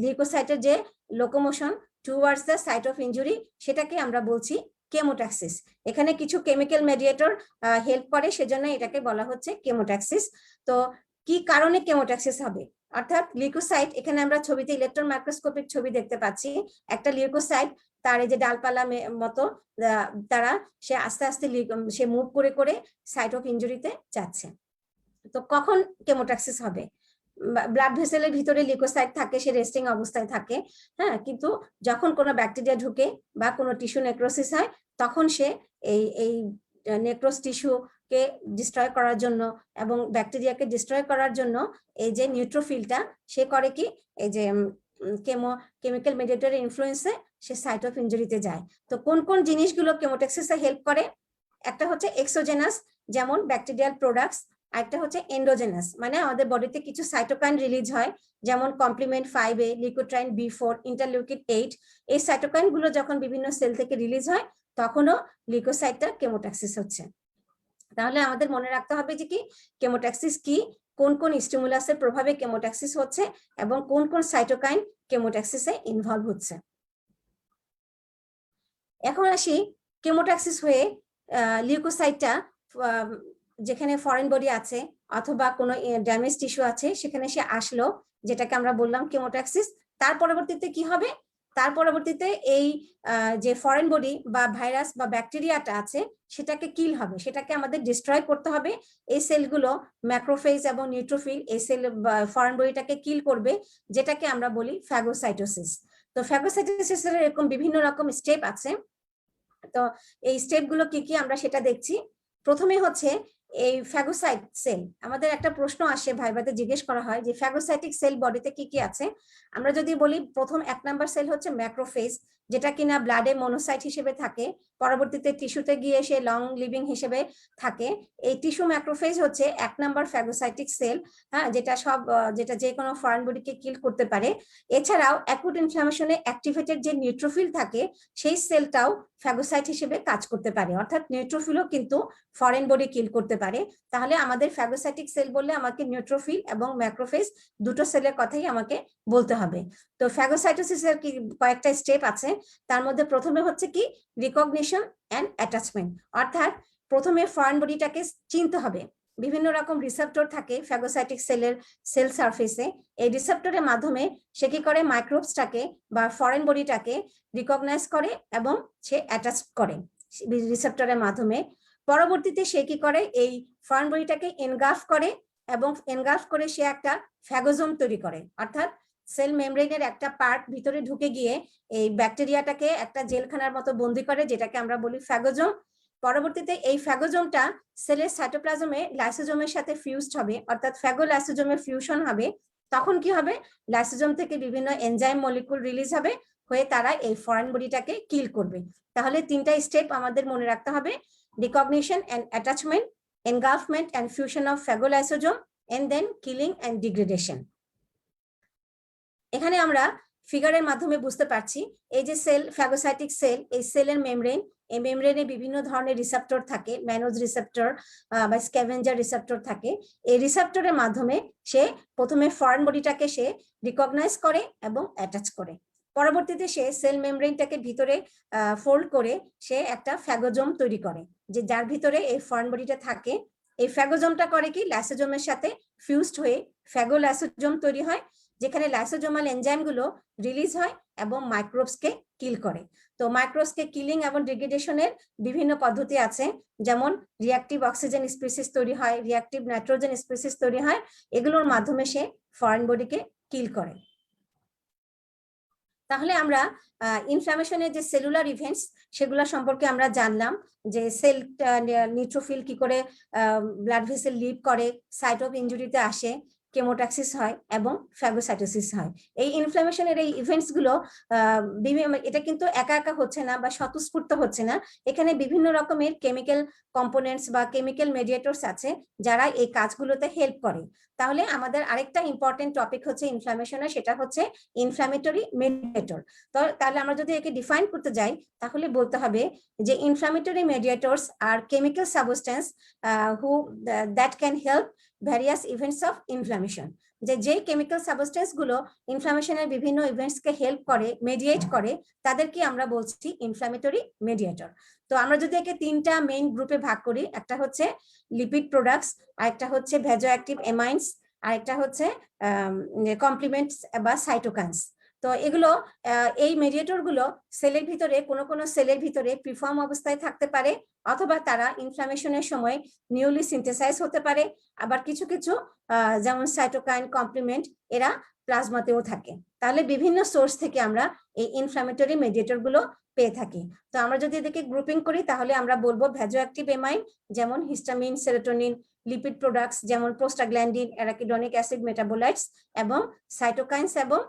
লিউকোসাইটের যে locomotion towards the site of injury, সেটাকে আমরা বলছি কেমোট্যাক্সিস। এখানে কিছু কেমিক্যাল মেডিয়েটর হেল্প করে, সেজন্য এটাকে বলা হচ্ছে কেমোট্যাক্সিস। তো কি কারণে কেমোট্যাক্সিস হবে, অর্থাৎ লিউকোসাইট, এখানে আমরা ছবিতে ইলেকট্রন মাইক্রোস্কোপিক ছবি দেখতে পাচ্ছি, একটা লিউকোসাইট তার এই যে ডালপালা মতো তারা সে আস্তে আস্তে সে মুভ করে করে সাইট অফ ইনজুরিতে যাচ্ছে। তো কখন কেমোট্যাক্সিস হবে, ব্লাড ভেসেলের ভিতরে লিউকোসাইট থাকে, সে রেস্টিং অবস্থায় থাকে, হ্যাঁ, কিন্তু যখন কোনো ব্যাকটেরিয়া ঢুকে বা কোনো টিস্যু নেক্রোসিস হয়, তখন সে এই নেক্রোস টিস্যুকে ডিস্ট্রয় করার জন্য এবং ব্যাকটেরিয়াকে ডিস্ট্রয় করার জন্য এই যে নিউট্রোফিলটা সে করে কি, এই যে কেমিক্যাল মেডিয়েটরের ইনফ্লুয়েন্সে সে সাইট অফ ইনজুরিতে যায়। তো কোন কোন জিনিসগুলো কেমোট্যাক্সিসে হেল্প করে, একটা হচ্ছে এক্সোজেনাস, যেমন ব্যাকটেরিয়াল প্রোডাক্টস, আরেকটা হচ্ছে এন্ডোজেনাস, মানে আমাদের বডিতে কিছু সাইটোকাইন রিলিজ হয়, যেমন complement 5A, leukotriene B4, interleukin 8। এই সাইটোকাইন গুলো যখন বিভিন্ন সেল থেকে রিলিজ হয়, তখনও লিউকোসাইটটা কেমোট্যাক্সিস হচ্ছে। তাহলে আমাদের মনে রাখতে হবে যে কি কেমোট্যাক্সিস কি, কোন কোন স্টিমুলাসের প্রভাবে কেমোট্যাক্সিস হচ্ছে এবং কোন কোন সাইটোকাইন কেমোট্যাক্সিসে ইনভলভ হচ্ছে। এখন আসি, কেমোট্যাক্সিস হয়ে লিউকোসাইটটা যেখানে ফরেন বডি আছে অথবা কোনো ড্যামেজ টিস্যু আছে, সেখানে সে আসলো, যেটাকে আমরা বললাম কেমোট্যাক্সিস। তার পরবর্তীতে কি হবে, তার পরবর্তীতে এই যে ফরেন বডি বা ভাইরাস বা ব্যাকটেরিয়াটা আছে, সেটাকে কিল হবে, সেটাকে আমাদের ডিস্ট্রয় করতে হবে। এই সেলগুলো ম্যাক্রোফেজ এবং নিউট্রোফিল এই সেল ফরেন বডিটাকে কিল করবে, যেটাকে আমরা বলি ফ্যাগোসাইটোসিস। তো ফ্যাগোসাইটোসিসের এরকম বিভিন্ন রকম স্টেপ আছে। তো এই স্টেপগুলো কি কি আমরা সেটা দেখছি। প্রথমে হচ্ছে এই ফ্যাগোসাইট সেল, আমাদের একটা প্রশ্ন আসে, ভাইভাতে জিজ্ঞেস করা হয় যে ফ্যাগোসাইটিক সেল বডিতে কি কি আছে। আমরা যদি বলি, প্রথম 1 নাম্বার সেল হচ্ছে ম্যাক্রোফেজ, যেটা কিনা ব্লাডে মনোসাইট হিসেবে থাকে, পরবর্তীতে টিস্যুতে গিয়ে সে লং লিভিং হিসেবে থাকে। এই টিস্যু ম্যাক্রোফেজ হচ্ছে 1 নাম্বার ফ্যাগোসাইটিক সেল, হ্যাঁ, যেটা যে কোনো ফরেন বডিকে কিল করতে পারে। এছাড়াও অ্যাকুট ইনফ্লামেশনে অ্যাক্টিভেটেড যে নিউট্রোফিল থাকে, সেই সেলটাও ফ্যাগোসাইট হিসেবে কাজ করতে পারে, অর্থাৎ নিউট্রোফিলও কিন্তু ফরেন বডি কিল করতে পারে। তাহলে আমাদের ফ্যাগোসাইটিক সেল বললে আমাকে নিউট্রোফিল এবং ম্যাক্রোফেজ দুটো সেলের কথাই আমাকে বলতে হবে। তো ফ্যাগোসাইটোসিসের কি কয়েকটা স্টেপ আছে, তার মধ্যে প্রথমে হচ্ছে কি রিকগনিশন এন্ড অ্যাটাচমেন্ট, অর্থাৎ প্রথমে ফরেন বডিটাকে চিনতে হবে। বিভিন্ন রকম রিসেপ্টর থাকে ফ্যাগোসাইটিক সেলের সেল সারফেসে, এই রিসেপ্টরের মাধ্যমে সে কি করে, মাইক্রোবসটাকে বা ফরেন বডিটাকে রিকগনাইজ করে এবং সে অ্যাটাচ করে রিসেপ্টরের মাধ্যমে। পরবর্তীতে সে কি করে, এই ফরেন বডিটাকে এনগাল্ফ করে এবং এনগাল্ফ করে সে একটা ফ্যাগোজোম তৈরি করে, অর্থাৎ সেল মেমব্রেনের একটা পার্ট ভিতরে ঢুকে গিয়ে এই ব্যাকটেরিয়াটাকে একটা জেলখানার মতো বন্দি করে, যেটাকে আমরা বলি ফ্যাগোজোম। পরবর্তীতে এই ফ্যাগোজোমটা সেলের সাইটোপ্লাজমে লাইসোজোমের সাথে ফিউজড হবে, অর্থাৎ ফ্যাগোলাইসোজোমের ফিউশন হবে। তখন কি হবে, লাইসোজোম থেকে বিভিন্ন এনজাইম মলিকুল রিলিজ হবে, হয়ে তারা এই ফরেন বডিটাকে কিল করবে। তাহলে 3টা স্টেপ আমাদের মনে রাখতে হবে: recognition and attachment, engulfment and fusion of phagolysosome, and then killing and degradation. এখানে আমরা ফিগারের মাধ্যমে বুঝতে পারছি এই যে সেল, ফ্যাগোসাইটিক সেল, এই সেলের মেমব্রেন, এই মেমব্রেনে বিভিন্ন ধরনের রিসেপ্টর থাকে, ম্যানোজ রিসেপ্টর বা স্ক্যাভেঞ্জার রিসেপ্টর থাকে। এই রিসেপ্টরের মাধ্যমে সে প্রথমে ফরেন বডিটাকে সে রিকগনাইজ করে এবং অ্যাটাচ করে। পরবর্তীতে সে সেল মেমব্রেনটাকে ভিতরে ফোল্ড করে সে একটা ফ্যাগোজোম তৈরি করে, যে যার ভিতরে এই ফরেন বডিটা থাকে। এই ফ্যাগোজোমটা করে কি, লাইসোজোমের সাথে ফিউজড হয়ে ফ্যাগোলাইসোজোম তৈরি হয়, যেখানে লাইসোজোমাল এনজাইমগুলো রিলিজ হয় এবং মাইক্রোবসকে কিল করে। তো মাইক্রোবসকে কিলিং এবং ডিগ্রেডেশনের বিভিন্ন পদ্ধতি আছে, যেমন রিঅ্যাক্টিভ অক্সিজেন স্পিসিস তৈরি হয়, রিঅ্যাক্টিভ নাইট্রোজেন স্পিসিস তৈরি হয়, এগুলোর মাধ্যমে সে ফরেন বডিকে কিল করে। তাহলে আমরা ইনফ্লামেশনের যে সেলুলার ইভেন্টস সেগুলো সম্পর্কে আমরা জানলাম, যে সেল নিউট্রোফিল কি করে ব্লাড ভেসেল লিভ করে, সাইট অফ ইনজুরিতে আসে, কেমোট্যাক্সিস হয় এবং ফ্যাগোসাইটোসিস হয়। এই ইনফ্লামেশনের এই ইভেন্টস গুলো এটা কিন্তু একা একা হচ্ছে না বা স্বতঃস্ফূর্ত হচ্ছে না, এখানে বিভিন্ন রকমের কেমিক্যাল কম্পোনেন্টস বা কেমিক্যাল মেডিয়েটরস আছে যারা এই কাজগুলোতে হেল্প করে। তাহলে আমাদের আরেকটা ইম্পর্টেন্ট টপিক হচ্ছে ইনফ্লামেশনের, সেটা হচ্ছে ইনফ্লামেটরি মেডিয়েটর। তো তাহলে আমরা যদি একে ডিফাইন করতে যাই তাহলে বলতে হবে যে ইনফ্লামেটরি মেডিয়েটরস আর chemical substance who that can help various events of inflammation. যে কেমিক্যাল সাবস্টেন্স গুলো ইনফ্লামেশনের বিভিন্ন ইভেন্টস কে হেল্প করে, মেডিয়েট করে, তাদেরকে আমরা বলছি ইনফ্লামেটরি মেডিয়েটর। তো আমরা যদি একে তিনটা মেইন গ্রুপে ভাগ করি, একটা হচ্ছে লিপিড প্রোডাক্টস, আরেকটা হচ্ছে ভ্যাজোঅ্যাক্টিভ এমাইন্স, আরেকটা হচ্ছে কমপ্লিমেন্টস বা সাইটোকাইনস। তো এগুলো এই মেডিয়েটর গুলো সেলের ভিতরে কোনো সেলের ভিতরে প্রিফর্ম অবস্থায় থাকতে পারে, অথবা তারা ইনফ্লামেশনের সময় নিউলি সিনথেসাইজ হতে পারে। আবার কিছু কিছু যেমন সাইটোকাইন, কমপ্লিমেন্ট, এরা প্লাজমাতেও থাকে। তাহলে বিভিন্ন সোর্স থেকে আমরা এই ইনফ্লামেটরি মেডিয়েটর গুলো পেয়ে থাকি। তো আমরা যদি এদেরকে গ্রুপিং করি তাহলে আমরা বলবো ভ্যাজোঅ্যাক্টিভ এমাইন যেমন হিস্টামিন, সেরোটোনিন, লিপিড প্রোডাক্টস যেমন প্রোস্টাগ্ল্যান্ডিন, অ্যারাকিডনিক অ্যাসিড মেটাবোলাইটস, এবং সাইটোকাইনস এবং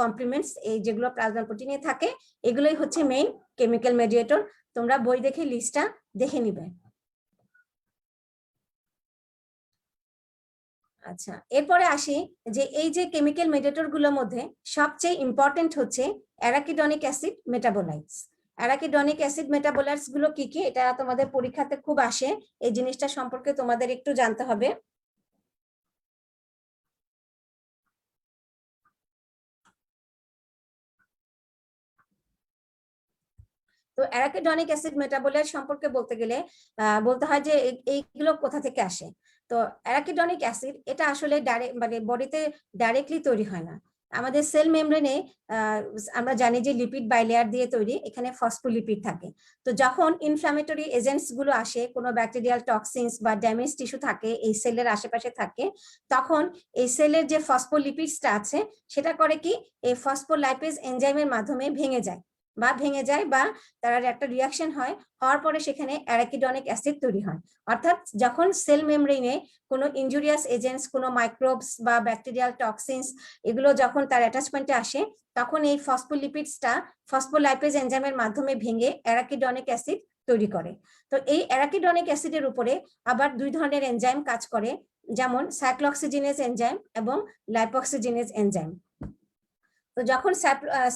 কমপ্লিমেন্টস, এই যেগুলো প্লাজমা প্রোটিনে থাকে, এগুলোই হচ্ছে মেইন কেমিক্যাল মেডিয়েটর। তোমরা বই দেখে লিস্টটা দেখে নিবে। আচ্ছা, এরপরে আসি যে এই যে কেমিক্যাল মেডিয়েটর গুলোর মধ্যে সবচেয়ে ইম্পর্টেন্ট হচ্ছে অ্যারাকিডনিক অ্যাসিড মেটাবোলাইটস। অ্যারাকিডনিক অ্যাসিড মেটাবোলাইটস গুলো কি কি, এটা তোমাদের পরীক্ষাতে খুব আসে, এই জিনিসটা সম্পর্কে তোমাদের একটু জানতে হবে। তো অ্যারাকিডনিক অ্যাসিড মেটাবোলাইট সম্পর্কে বলতে গেলে বলতে হয় যে এইগুলো কোথা থেকে আসে। তো অ্যারাকিডনিক অ্যাসিড এটা আসলে ডাইরেক্ট মানে বডিতে ডাইরেক্টলি তৈরি হয় না। আমাদের সেল মেমব্রেনে আমরা জানি যে লিপিড বাইলেয়ার দিয়ে তৈরি, এখানে ফসফোলিপিড থাকে। তো যখন ইনফ্ল্যামেটরি এজেন্টস গুলো আসে, কোনো ব্যাকটেরিয়াল টক্সিনস বা ড্যামেজ টিস্যু থাকে এই সেলের আশেপাশে থাকে, তখন এই সেলের যে ফসফোলিপিডসটা আছে সেটা করে কি, এই ফসফোলাইপেজ এনজাইমের মাধ্যমে ভেঙে যায় বা তার একটা রিয়াকশন হয়, হওয়ার পরে সেখানে অ্যারাকিডনিক অ্যাসিড তৈরি হয়। অর্থাৎ যখন সেল মেমব্রেনে কোনো ইনজুরিয়াস এজেন্টস, কোনো মাইক্রোবস বা ব্যাকটেরিয়াল টক্সিনস, এগুলো যখন তার অ্যাটাচমেন্টে আসে, তখন এই ফসফোলিপিডসটা ফসফোলাইপেজ এনজাইমের মাধ্যমে ভেঙে অ্যারাকিডনিক অ্যাসিড তৈরি করে। তো এই অ্যারাকিডনিক অ্যাসিডের উপরে আবার দুই ধরনের এনজাইম কাজ করে, যেমন সাইক্লোঅক্সিজেনেজ এনজাইম এবং লাইপোঅক্সিজেনেজ এনজাইম। তো যখন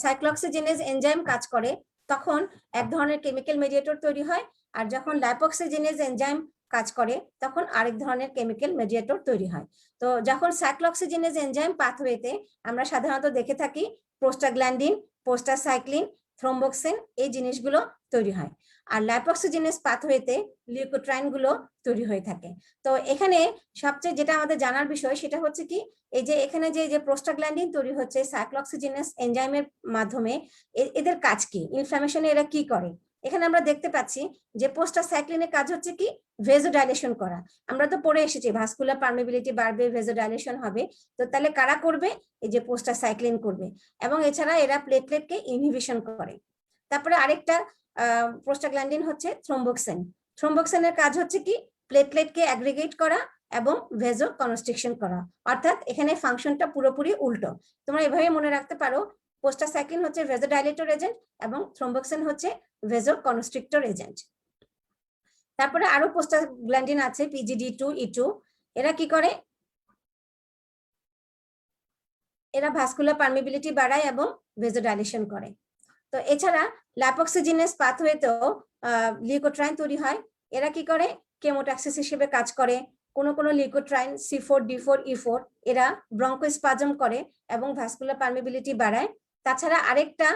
সাইক্লোঅক্সিজেনেজ এনজাইম কাজ করে তখন এক ধরনের কেমিক্যাল মেডিয়েটর তৈরি হয়, আর যখন লাইপোঅক্সিজেনেজ এনজাইম কাজ করে তখন আরেক ধরনের কেমিক্যাল মেডিয়েটর তৈরি হয়। তো যখন সাইক্লোঅক্সিজেনেজ এনজাইম পাথওয়েতে আমরা সাধারণত দেখে থাকি প্রোস্টাগ্ল্যান্ডিন, প্রোস্টাসাইক্লিন, থ্রোম্বোক্সিন, এই জিনিসগুলো তৈরি হয়। আর লাইপোঅক্সিজেনেজ পাথওয়েতে লিউকোট্রাইন গুলো তৈরি হয়ে থাকে। তো এখানে সবচেয়ে যেটা আমাদের জানার বিষয় সেটা হচ্ছে কি, এই যে এখানে যে প্রোস্টাগ্ল্যান্ডিন তৈরি হচ্ছে সাইক্লোঅক্সিজেনেস এনজাইমের মাধ্যমে, এদের কাজ কি, ইনফ্লামেশনে এরা কি করে। এখানে আমরা দেখতে পাচ্ছি যে প্রোস্টাসাইক্লিনের কাজ হচ্ছে কি, ভেজোডাইলেশন করা। আমরা তো পড়ে এসেছি ভাস্কুলার পারমিবিলিটি বাড়বে, ভেজোডাইলেশন হবে। তো তাহলে কারা করবে, এই যে প্রোস্টাসাইক্লিন করবে, এবং এছাড়া এরা প্লেটলেটকে ইনহিবিশন করে। তারপরে আরেকটা প্রোস্টাগ্ল্যান্ডিন হচ্ছে থ্রোম্বোক্সিন। থ্রোম্বোক্সিনের কাজ হচ্ছে কি, প্লেটলেটকে অ্যাগ্রিগেট করা এবং ভেজো কনস্ট্রিকশন করা। অর্থাৎ এখানে ফাংশনটা পুরোপুরি উল্টো। তোমরা এভাবে মনে রাখতে পারো, প্রোস্টাসাইক্লিন হচ্ছে ভেজোডাইলেটর এজেন্ট এবং থ্রোম্বোক্সিন হচ্ছে ভেজো কনস্ট্রিক্টর এজেন্ট। তারপরে আরো প্রোস্টাগ্ল্যান্ডিন আছে PGD2, E2, এরা কি করে, এরা ভাস্কুলার পারমিবিলিটি বাড়ায় এবং ভেজোডাইলেশন করে। তো এছাড়া লাইপোক্সিজিনেস পাথওয়েতেও লিউকোট্রাইন তৈরি হয়। এরা কি করে, কেমোট্যাক্সিস হিসেবে কাজ করে। কোনো লিউকোট্রাইন C4, D4, E4 এরা ব্রঙ্কোস্পাজম করে এবং ভাস্কুলার পারমিবিলিটি বাড়ায়। তাছাড়া আরেকটা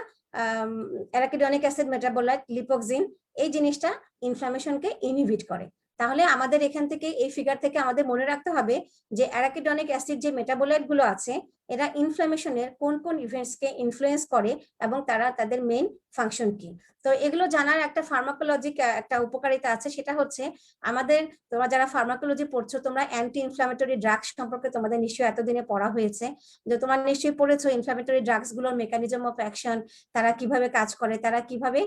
অ্যারাকিডনিক অ্যাসিড মেটাবোলাইট লিপোক্সিন, এই জিনিসটা ইনফ্লামেশনকে ইনহিবিট করে। তাহলে আমাদের এখান থেকে এই ফিগার থেকে আমাদের মনে রাখতে হবে যে অ্যারাকিডনিক অ্যাসিড যে মেটাবোলাইট গুলো আছে এরা ইনফ্লামেশনের কোন কোন ইভেন্টসকে ইনফ্লুয়েন্স করে এবং তাদের মেইন ফাংশন কি। তো এগুলো জানার একটা ফার্মাকোলজিক একটা উপকারিতা আছে, সেটা হচ্ছে আমাদের, তোমরা যারা ফার্মাকোলজি পড়ছো তোমরা অ্যান্টি ইনফ্লামেটরি ড্রাগস সম্পর্কে তোমাদের নিশ্চয়ই এতদিনে পড়া হয়েছে, যে তোমরা নিশ্চয়ই পড়েছো ইনফ্লামেটরি ড্রাগস গুলোর মেকানিজম অফ অ্যাকশন, তারা কিভাবে কাজ করে, তারা কিভাবে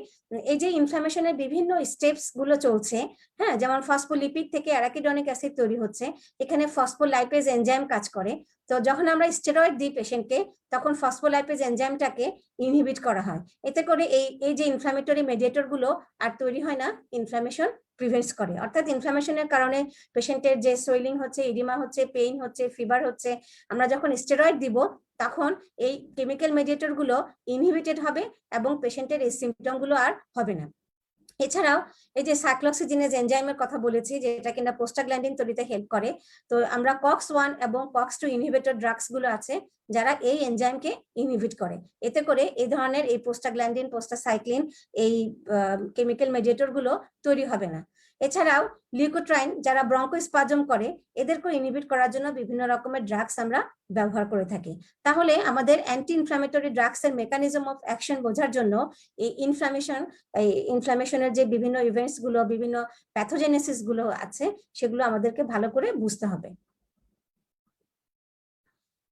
এই যে ইনফ্লামেশনের বিভিন্ন স্টেপস গুলো চলছে, হ্যাঁ, যেমন ফসফোলিপিড থেকে অ্যারাকিডনিক অ্যাসিড তৈরি হচ্ছে, এখানে ফসফোলাইপেজ এনজাইম কাজ করে। তো যখন আমরা স্টেরয়েড দিই পেশেন্টকে তখন ফসফোলাইপেজ এনজাইমটাকে ইনহিবিট করা হয়, এতে করে এই যে ইনফ্লামেটরি মেডিয়েটর গুলো আর তৈরি হয় না, ইনফ্লামেশন প্রিভেন্টস করে। অর্থাৎ ইনফ্লামেশনের কারণে পেশেন্টের যে সোয়েলিং হচ্ছে, ইডিমা হচ্ছে, পেইন হচ্ছে, ফিভার হচ্ছে, আমরা যখন স্টেরয়েড দিব তখন এই কেমিক্যাল মেডিয়েটর গুলো ইনহিবিটেড হবে এবং পেশেন্টের এই সিমটম গুলো আর হবে না। এছাড়াও এই যে সাইক্লোক্সিজিনেজ এনজাইমের কথা বলেছি, যে এটা কিনা প্রোস্টাগ্ল্যান্ডিন তৈরিতে হেল্প করে। তো আমরা COX-1 এবং COX-2 ইনহিবিটর ড্রাগস গুলো আছে যারা এই এনজাইমকে ইনহিবিট করে, এতে করে এই ধরনের এই প্রোস্টাগ্ল্যান্ডিন, প্রোস্টাসাইক্লিন এই কেমিক্যাল মেডিয়েটর গুলো তৈরি হবে না। এছাড়াও লিউকোট্রাইন যারা ব্রঙ্কোস্পাজম করে এদেরকে ইনহিবিট করার জন্য বিভিন্ন রকমের ড্রাগস আমরা ব্যবহার করে থাকি। তাহলে আমাদের অ্যান্টি ইনফ্লামেটরি ড্রাগস এর মেকানিজম অফ অ্যাকশন বোঝার জন্য এই ইনফ্লামেশনের যে বিভিন্ন ইভেন্টস গুলো, বিভিন্ন প্যাথোজেনেসিস গুলো আছে সেগুলো আমাদেরকে ভালো করে বুঝতে হবে।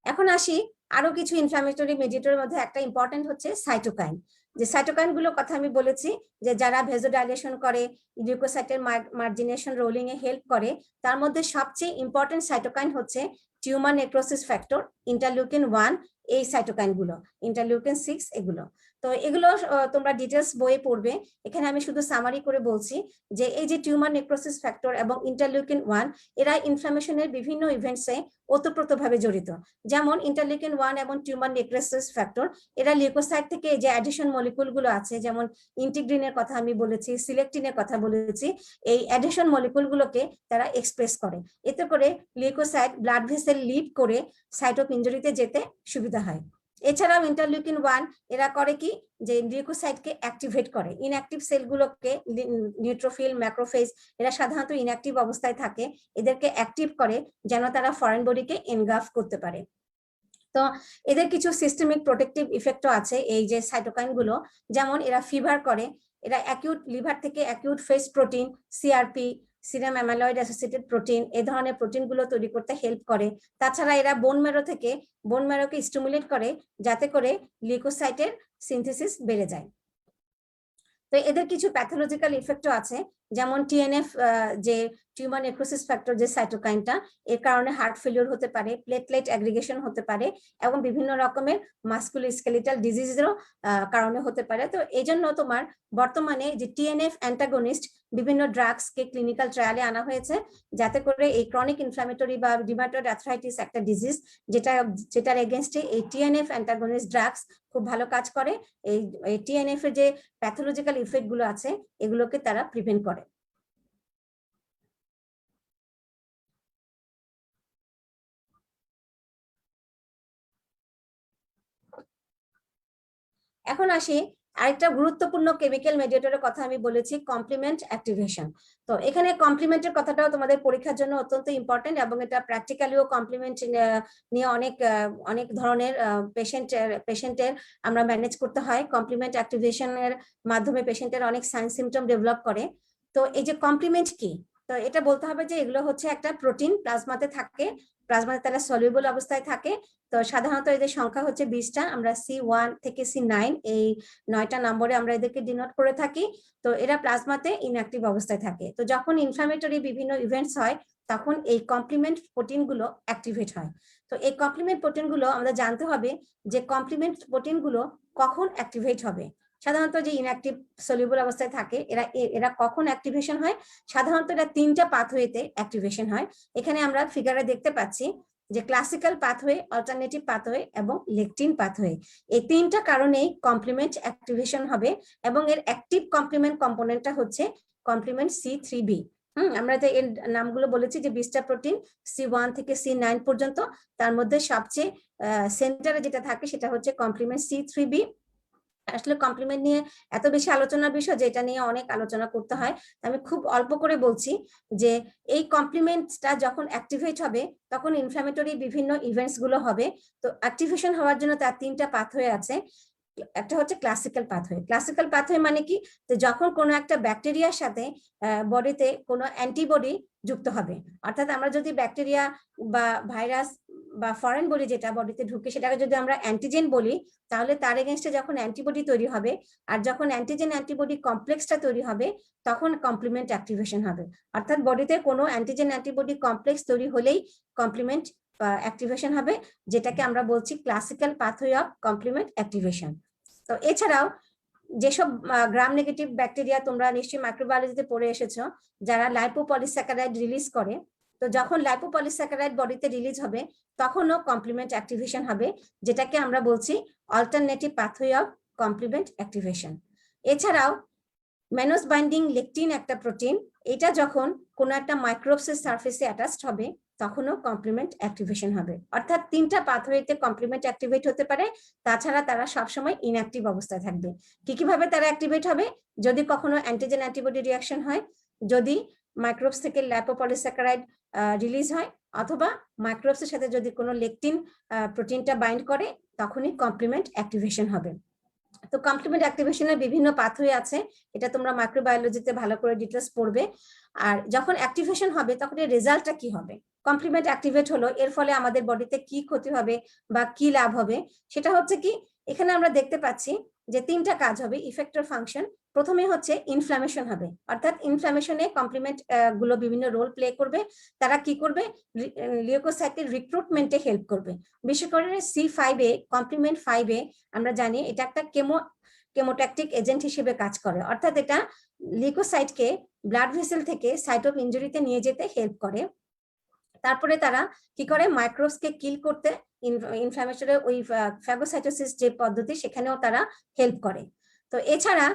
এখন আসি আরো কিছু ইনফ্লামেটরি মেডিয়েটরের মধ্যে একটা ইম্পর্টেন্ট হচ্ছে সাইটোকাইন। যে সাইটোকাইন গুলোর কথা আমি বলেছি, যে যারা ভেজোডাইলেশন করে, লিউকোসাইটের মার্জিনেশন রোলিং এ হেল্প করে, তার মধ্যে সবচেয়ে ইম্পর্টেন্ট সাইটোকাইন হচ্ছে টিউমার নেক্রোসিস ফ্যাক্টর, ইন্টারলিউকিন 1, এই সাইটোকাইন গুলো, ইন্টারলিউকিন 6 এগুলো। তো এগুলো তোমরা ডিটেলস বইয়ে পড়বে, এখানে আমি শুধু সামারি করে বলছি যে এই যে টিউমার নেক্রোসিস ফ্যাক্টর এবং ইন্টারলিউকিন 1 এরা ইনফ্লামেশনের বিভিন্ন ইভেন্টসে ওতপ্রোতভাবে জড়িত। যেমন ইন্টারলিউকিন 1 এবং টিউমার নেক্রোসিস ফ্যাক্টর এরা লিউকোসাইট থেকে যে অ্যাডিশন মলিকুল গুলো আছে, যেমন ইন্টিগ্রিনের কথা আমি বলেছি, সিলেক্টিনের কথা বলেছি, এই অ্যাডিশন মলিকুল গুলোকে তারা এক্সপ্রেস করে, এতে করে লিউকোসাইট ব্লাড ভেসেল লিড করে সাইটোপিঞ্জরিতে যেতে সুবিধা হয়। এছাড়াও ইন্টারলিউকিন 1 এরা করে কি, যে লিউকোসাইটকে অ্যাক্টিভেট করে, ইনঅ্যাক্টিভ সেলগুলোকে, নিউট্রোফিল, ম্যাক্রোফেজ এরা সাধারণত ইনঅ্যাক্টিভ অবস্থায় থাকে, এদেরকে অ্যাক্টিভ করে যেন তারা ফরেন বডিকে এনগালফ করতে পারে। তো এদের কিছু সিস্টেমিক প্রোটেক্টিভ ইফেক্টও আছে এই যে সাইটোকাইন গুলো, যেমন এরা ফিভার করে, এরা অ্যাকিউট লিভার থেকে acute face protein, CRP, serum amyloid associated protein, এই ধরনের প্রোটিন গুলো তৈরি করতে হেল্প করে। তাছাড়া এরা বোন ম্যারো থেকে বোন ম্যারোকে স্টিমুলেট করে যাতে করে লিউকোসাইটের সিনথেসিস বেড়ে যায়। তো এদের কিছু প্যাথোলজিক্যাল ইফেক্টও আছে, যেমন টিএনএফ, যে টিউমার নেক্রোসিস ফ্যাক্টর যে সাইটোকাইনটা, এর কারণে হার্ট ফেলিওর হতে পারে, প্লেটলেট অ্যাগ্রিগেশন হতে পারে এবং বিভিন্ন রকমের মাস্কুলোস্কেলিটাল ডিজিজেরও কারণে হতে পারে। তো এই জন্য তোমার বর্তমানে যে টিএনএফ অ্যান্টাগনিস্ট বিভিন্ন ড্রাগসকে ক্লিনিক্যাল ট্রায়ালে আনা হয়েছে, যাতে করে এই ক্রনিক ইনফ্লামেটরি বা রিউমাটয়েড আর্থ্রাইটিস একটা ডিজিজ, যেটার এগেনস্টে এই টিএনএফ অ্যান্টাগনিস্ট ড্রাগস খুব ভালো কাজ করে। এই টিএনএফ এর যে প্যাথোলজিক্যাল ইফেক্ট গুলো আছে এগুলোকে তারা প্রিভেন্ট করে। এখন আসি আরেকটা গুরুত্বপূর্ণ কেমিক্যাল মেডিয়েটরের কথা আমি বলেছি, কমপ্লিমেন্ট অ্যাক্টিভেশন। তো এখানে কমপ্লিমেন্টের কথাটাও তোমাদের পরীক্ষার জন্য অত্যন্ত ইম্পর্টেন্ট এবং এটা প্র্যাকটিক্যালিও কমপ্লিমেন্ট নিয়ে অনেক ধরনের পেশেন্টের আমরা ম্যানেজ করতে হয়। কমপ্লিমেন্ট অ্যাক্টিভেশনের মাধ্যমে পেশেন্টের অনেক সাইন সিমটম ডেভেলপ করে। তো এই যে কমপ্লিমেন্ট কি, তো এটা বলতে হবে যে এগুলো হচ্ছে একটা প্রোটিন, প্লাজমাতে থাকে, প্লাজমাতে তারা সলিউবল অবস্থায় থাকে। তো সাধারণত এদের সংখ্যা হচ্ছে 20টা, আমরা C1 থেকে C9 এই 9টা নম্বরে আমরা এদেরকে ডিনোট করে থাকি। তো এরা প্লাজমাতে ইনঅ্যাক্টিভ অবস্থায় থাকে। তো যখন ইনফ্লামেটরি বিভিন্ন ইভেন্টস হয় তখন এই কমপ্লিমেন্ট প্রোটিন গুলো অ্যাক্টিভেট হয়। তো এই কমপ্লিমেন্ট প্রোটিন গুলো আমরা জানতে হবে যে কমপ্লিমেন্ট প্রোটিন গুলো কখন অ্যাক্টিভেট হবে। সাধারণত যে ইনঅ্যাক্টিভ সলিউবল অবস্থায় থাকে এরা কখন অ্যাক্টিভেশন হয়, সাধারণত এটা 3টা পাথওয়েতে অ্যাক্টিভেশন হয়। এখানে আমরা ফিগারে দেখতে পাচ্ছি যে ক্লাসিক্যাল পাথওয়ে, অল্টারনেটিভ পাথওয়ে এবং লেকটিন পাথওয়ে, এই তিনটা কারণেই কমপ্লিমেন্ট অ্যাক্টিভেশন হবে এবং এর অ্যাক্টিভ কমপ্লিমেন্ট কম্পোনেন্টটা হচ্ছে কমপ্লিমেন্ট C3b। আমরা যে এর নামগুলো বলেছি যে 20টা প্রোটিন C1 থেকে C9 পর্যন্ত, তার মধ্যে সবচেয়ে সেন্টারে যেটা থাকে সেটা হচ্ছে কমপ্লিমেন্ট C3b। আসলে কমপ্লিমেন্ট নিয়ে এত বেশি আলোচনার বিষয় যে এটা নিয়ে অনেক আলোচনা করতে হয়, আমি খুব অল্প করে বলছি যে এই কমপ্লিমেন্টটা যখন অ্যাক্টিভেট হবে তখন ইনফ্ল্যামেটরি বিভিন্ন ইভেন্টস গুলো হবে। তো অ্যাক্টিভেশন হওয়ার জন্য তার তিনটা পাথওয়ে আছে। একটা হচ্ছে ক্লাসিক্যাল পাথওয়ে। ক্লাসিক্যাল পাথওয়ে মানে কি, যে যখন কোনো একটা ব্যাকটেরিয়ার সাথে বডিতে কোনো অ্যান্টিবডি যুক্ত হবে, অর্থাৎ আমরা যদি ব্যাকটেরিয়া বা ভাইরাস বা ফরেন বডি যেটা বডিতে ঢুকে সেটাকে যদি আমরা অ্যান্টিজেন বলি, তাহলে তার এগেনস্টে যখন অ্যান্টিবডি তৈরি হবে আর যখন অ্যান্টিজেন অ্যান্টিবডি কমপ্লেক্সটা তৈরি হবে তখন কমপ্লিমেন্ট অ্যাক্টিভেশন হবে। অর্থাৎ বডিতে কোনো অ্যান্টিজেন অ্যান্টিবডি কমপ্লেক্স তৈরি হলেই কমপ্লিমেন্ট অ্যাক্টিভেশন হবে, যেটাকে আমরা বলছি classical pathway of complement activation. তো এছাড়াও যেসব গ্রাম নেগেটিভ ব্যাকটেরিয়া তোমরা নিশ্চয়ই মাইক্রোবায়োলজিতে পড়ে এসেছো, যারা লাইপোপলিস্যাকারাইড রিলিজ করে, তো যখন লাইপোপলিস্যাকারাইড বডিতে রিলিজ হবে তখনও কমপ্লিমেন্ট অ্যাক্টিভেশন হবে, যেটাকে আমরা বলছি alternative pathway of complement activation. এছাড়াও ম্যানোস বাইন্ডিং লেকটিন একটা প্রোটিন, এটা যখন কোনো একটা মাইক্রোবসের সারফেসে অ্যাটাচড হবে তখনও কমপ্লিমেন্ট অ্যাক্টিভেশন হবে। অর্থাৎ তিনটা পাথওয়েতে কমপ্লিমেন্ট অ্যাক্টিভেট হতে পারে, তাছাড়া তারা সবসময় ইনঅ্যাক্টিভ অবস্থায় থাকবে। কিভাবে তারা অ্যাক্টিভেট হবে, যদি কখনো অ্যান্টিজেন অ্যান্টিবডি রিয়াকশন হয়, যদি মাইক্রোবস থেকে লাইপোপলিস্যাকারাইড রিলিজ হয়, অথবা মাইক্রোবসের সাথে যদি কোনো লেকটিন প্রোটিনটা বাইন্ড করে, তখনই কমপ্লিমেন্ট অ্যাক্টিভেশন হবে। তো কমপ্লিমেন্ট অ্যাক্টিভেশনের বিভিন্ন পাথওয়ে আছে, এটা তোমরা মাইক্রোবায়োলজিতে ভালো করে ডিটেলস পড়বে। আর যখন অ্যাক্টিভেশন হবে তখন এর রেজাল্টটা কি হবে, কমপ্লিমেন্ট অ্যাক্টিভেট হলো এর ফলে আমাদের বডিতে কি ক্ষতি হবে বা কি লাভ হবে, সেটা হচ্ছে কি, এখানে আমরা দেখতে পাচ্ছি যে তিনটা কাজ হবে, ইফেক্টর ফাংশন। প্রথমে হচ্ছে ইনফ্ল্যামেশন হবে, অর্থাৎ ইনফ্ল্যামেশনে কমপ্লিমেন্ট গুলো বিভিন্ন রোল প্লে করবে। তারা কি করবে, লিউকোসাইটের রিক্রুটমেন্টে হেল্প করবে। বিশেষ করে C5a, কমপ্লিমেন্ট 5a আমরা জানি এটা একটা কেমোট্যাকটিক এজেন্ট হিসেবে কাজ করে, অর্থাৎ এটা লিউকোসাইটকে ব্লাড ভেসেল থেকে সাইট অফ ইনজুরিতে নিয়ে যেতে হেল্প করে। তারপরে তারা কি করে, মাইক্রোবসকে কিল করতে ইনফ্ল্যামেশনের ওই ফ্যাগোসাইটোসিস যে পদ্ধতি সেখানেও তারা হেল্প করে। তো এছাড়া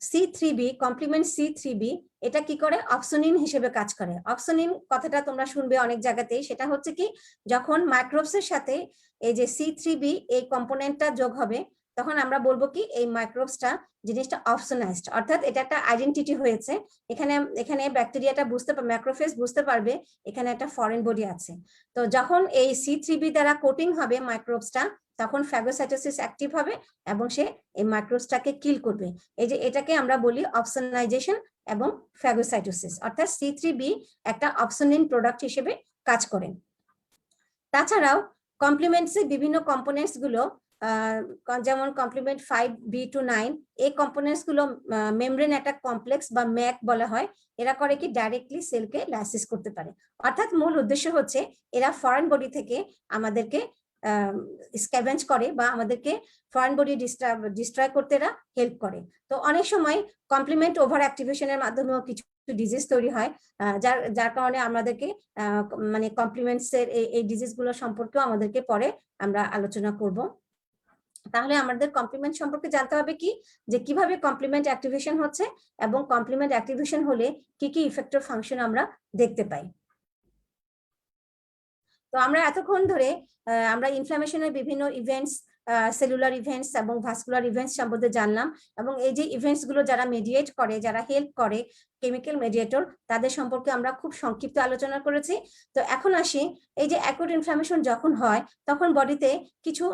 C3b, কমপ্লিমেন্ট C3b, এটা কি করে, অপসোনিন হিসেবে কাজ করে। অপসোনিন কথাটা তোমরা শুনবে অনেক জায়গাতেই, সেটা হচ্ছে কি, যখন মাইক্রোবসের সাথে এই যে C3b এই কম্পোনেন্টটা যোগ হবে তখন আমরা বলবো কি, এই মাইক্রোবসটা জিনিসটা অপসোনাইজড, অর্থাৎ এটা একটা আইডেন্টিটি হয়েছে। এখানে ব্যাকটেরিয়াটা ম্যাক্রোফেজ বুঝতে পারবে এখানে একটা ফরেন বডি আছে। তো যখন এই C3b দ্বারা কোটিং হবে মাইক্রোবসটা, তখন ফ্যাগোসাইটোসিস অ্যাক্টিভ হবে এবং সে এই মাইক্রোবসটাকে কিল করবে। এই যে এটাকে আমরা বলি অপসোনাইজেশন এবং ফ্যাগোসাইটোসিস, অর্থাৎ C3b একটা অপসোনিন প্রোডাক্ট হিসেবে কাজ করে। তাছাড়াও কমপ্লিমেন্টসের বিভিন্ন কম্পোনেন্টস গুলো, যেমন কমপ্লিমেন্ট 5b to 9, এই কম্পোনেন্টস গুলো মেমব্রেন অ্যাটাক কমপ্লেক্স বা ম্যাক বলা হয়। এরা করে কি, ডাইরেক্টলি সেলকে লাইসিস করতে পারে, অর্থাৎ মূল উদ্দেশ্য হচ্ছে এরা ফরেন বডি থেকে আমাদেরকে স্ক্যাভেঞ্জ করে বা আমাদেরকে ফরেন বডি ডিস্ট্রয় করতে এরা হেল্প করে। তো অনেক সময় কমপ্লিমেন্ট ওভার অ্যাক্টিভেশনের মাধ্যমেও কিছু ডিজিজ তৈরি হয়, যার কারণে আমাদেরকে মানে কমপ্লিমেন্টস এর এই ডিজিজ গুলো সম্পর্কেও আমাদেরকে পরে আমরা আলোচনা করব। তাহলে আমাদের কমপ্লিমেন্ট সম্পর্কে জানতে হবে কি, যে কিভাবে কমপ্লিমেন্ট অ্যাক্টিভেশন হচ্ছে এবং কমপ্লিমেন্ট অ্যাক্টিভেশন হলে কি কি ইফেক্টর ফাংশন আমরা দেখতে পাই। তো আমরা এতক্ষণ ধরে আমরা ইনফ্লামেশনের বিভিন্ন ইভেন্টস, সেলুলার ইভেন্টস এবং ভাস্কুলার ইভেন্টস সম্বন্ধে জানলাম, এবং এই যে ইভেন্টস গুলো যারা মেডিয়েট করে, যারা হেল্প করে, কেমিক্যাল মেডিয়েটর, তাদের সম্পর্কে আমরা খুব সংক্ষিপ্ত আলোচনা করেছি। তো এখন আসি, এই যে অ্যাকুট ইনফ্লামেশন যখন হয় তখন বডিতে কিছু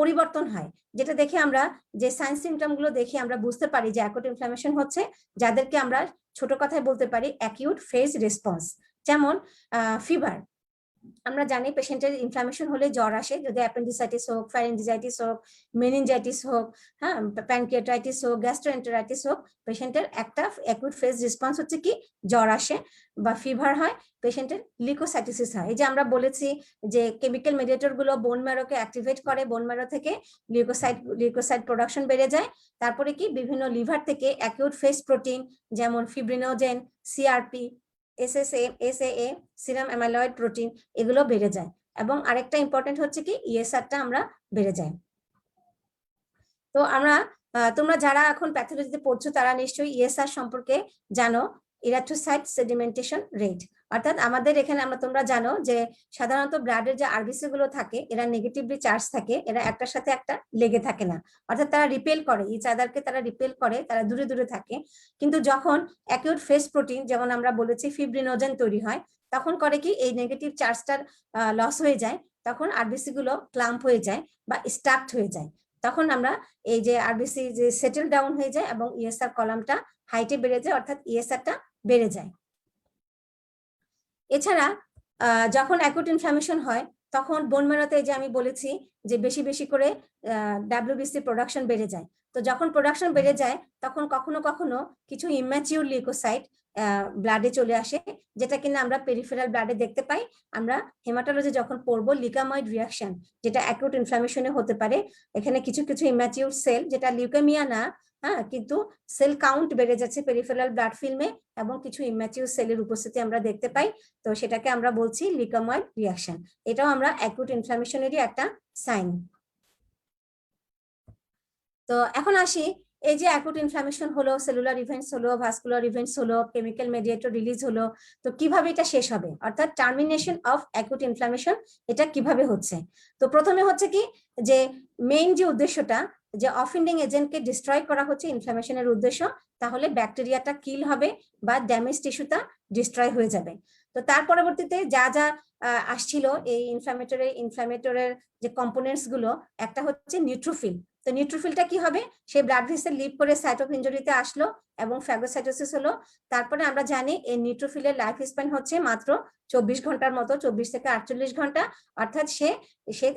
পরিবর্তন হয়, যেটা দেখে আমরা যে সাইন সিমটম গুলো দেখে আমরা বুঝতে পারি যে অ্যাকুট ইনফ্লামেশন হচ্ছে, যাদেরকে আমরা ছোট কথায় বলতে পারি অ্যাকিউট ফেজ রেসপন্স। যেমন ফিভার, আমরা জানি পেশেন্টের ইনফ্লামেশন হলে জ্বর আসে, যদি অ্যাপেন্ডিসাইটিস হোক, ফ্যারিঞ্জিয়াইটিস হোক, মেনিনজাইটিস হোক, হ্যাঁ, প্যানক্রিয়াটাইটিস হোক, গ্যাস্ট্রোএন্টেরাইটিস হোক, পেশেন্টের একটা অ্যাকুট ফেজ রেসপন্স হচ্ছে কি, জ্বর আসে বা ফিভার হয়, পেশেন্টের লিউকোসাইটোসিস হয়। এই যে আমরা বলেছি যে কেমিক্যাল মেডিয়েটর গুলো বোন ম্যারোকে অ্যাক্টিভেট করে, বোন ম্যারো থেকে লিউকোসাইট প্রোডাকশন বেড়ে যায়। তারপরে কি, বিভিন্ন লিভার থেকে অ্যাকিউট ফেজ প্রোটিন যেমন fibrinogen, CRP, SAA, serum amyloid protein, এগুলো বেড়ে যায় এবং আরেকটা ইম্পর্টেন্ট হচ্ছে কি ইএসআরটা আমরা বেড়ে যায়। তো আমরা তোমরা যারা এখন প্যাথোলজিতে পড়ছো তারা নিশ্চয়ই ইএসআর সম্পর্কে জানো, ইরাথ্রোসাইট সেডিমেন্টেশন রেট। অর্থাৎ আমাদের এখানে তোমরা জানো যে সাধারণত ব্লাডের যে আরবিসি গুলো থাকে এরা নেগেটিভলি চার্জ থাকে, এরা একটার সাথে একটা লেগে থাকে না, অর্থাৎ তারা রিপেল করে, ইচ আদারকে তারা রিপেল করে, তারা দূরে দূরে থাকে। কিন্তু যখন অ্যাকিউট ফেস প্রোটিন যেমন আমরা বলেছি ফিব্রিনোজেন তৈরি হয়, তখন করে কি এই নেগেটিভ চার্জটার লস হয়ে যায়, তখন আরবিসি গুলো ক্লাম্প হয়ে যায় বা স্টাকড হয়ে যায়। তখন আমরা এই যে আরবিসি যে সেটেল ডাউন হয়ে যায় এবং ইএসআর কলামটা হাইটে বেড়ে যায়, অর্থাৎ ইএসআরটা বেড়ে যায়। এছাড়া যখন অ্যাকুট ইনফ্লামেশন হয় তখন বোন ম্যারোতে যে আমি বলেছি যে বেশি বেশি করে ডাব্লিউবিসি প্রোডাকশন বেড়ে যায়। তো যখন প্রোডাকশন বেড়ে যায় তখন কখনো কখনো কিছু ইম্যাচিউর লিউকোসাইট ব্লাডে চলে আসে, যেটা কিনা আমরা পেরিফেরাল ব্লাডে দেখতে পাই। আমরা হেমাটোলজি যখন পড়বো লিউকেময়েড রিয়াকশন যেটা অ্যাকুট ইনফ্লামেশনে হতে পারে, এখানে কিছু কিছু ইম্যাচিউর সেল যেটা লিউকেমিয়া না, হ্যাঁ, কিন্তু সেল কাউন্ট বেড়ে যাচ্ছে পেরিফেরাল ব্লাড ফিল্মে এবং কিছু ইম্যাচিউর সেলের উপস্থিতি আমরা দেখতে পাই। তো সেটাকে আমরা বলছি লিউকেময়েড রিয়াকশন। এটাও আমরা অ্যাকুট ইনফ্লামেশনেরই একটা সাইন। তো এখন আসি, এই যে অ্যাকুট ইনফ্লামেশন হলো, সেলুলার ইভেন্টস হলো, ভাস্কুলার ইভেন্টস হলো, কেমিক্যাল মেডিয়েটর রিলিজ হলো, তো কিভাবে এটা শেষ হবে, অর্থাৎ টার্মিনেশন অফ অ্যাকুট ইনফ্লামেশন এটা কিভাবে হচ্ছে। তো প্রথমে হচ্ছে কি যে মেইন যে উদ্দেশ্যটা যে অফেন্ডিং এজেন্টকে ডিস্ট্রয় করা হচ্ছে ইনফ্লামেশনের উদ্দেশ্য, তাহলে ব্যাকটেরিয়াটা কিল হবে বা ড্যামেজ টিস্যুটা ডিস্ট্রয় হয়ে যাবে। তো তার পরবর্তীতে যা যা আসছিল এই ইনফ্লামেটরের যে কম্পোনেন্টস গুলো, একটা হচ্ছে নিউট্রোফিল। তো নিউট্রোফিলটা কি হবে, সে ব্লাড ভেসেল লিভ করে সাইটোপিঞ্জরিতে আসলো এবং ফ্যাগোসাইটোসিস হলো। তারপরে আমরা জানি এই নিউট্রোফিলের লাইফ স্প্যান হচ্ছে মাত্র 24 ঘন্টার মতো, 24 থেকে 48 ঘন্টা, অর্থাৎ সে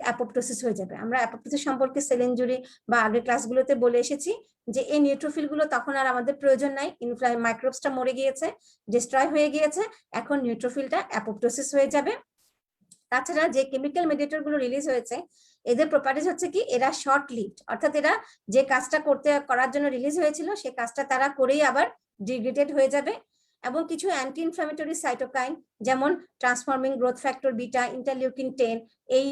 অ্যাপোপ্টোসিস হয়ে যাবে। আমরা অ্যাপোপ্টোসিস সম্পর্কে সেল ইনজুরি বা আগের ক্লাসগুলোতে বলে এসেছি যে এই নিউট্রোফিল গুলো তখন আর আমাদের প্রয়োজন নাই, মাইক্রোবসটা মরে গিয়েছে, ডিস্ট্রয় হয়ে গিয়েছে, এখন নিউট্রোফিলটা অ্যাপোপ্টোসিস হয়ে যাবে। তাছাড়া যে কেমিক্যাল মেডিয়েটর গুলো রিলিজ হয়েছে এদের প্রপার্টিজ হচ্ছে কি এরা শর্ট লিভড, অর্থাৎ এরা যে কাজটা করার জন্য রিলিজ হয়েছিল সে কাজটা তারা করেই আবার ডিগ্রেডেড হয়ে যাবে। এবং কিছু অ্যান্টি ইনফ্লামেটরি সাইটোকাইন যেমন transforming growth factor beta, interleukin 10, এই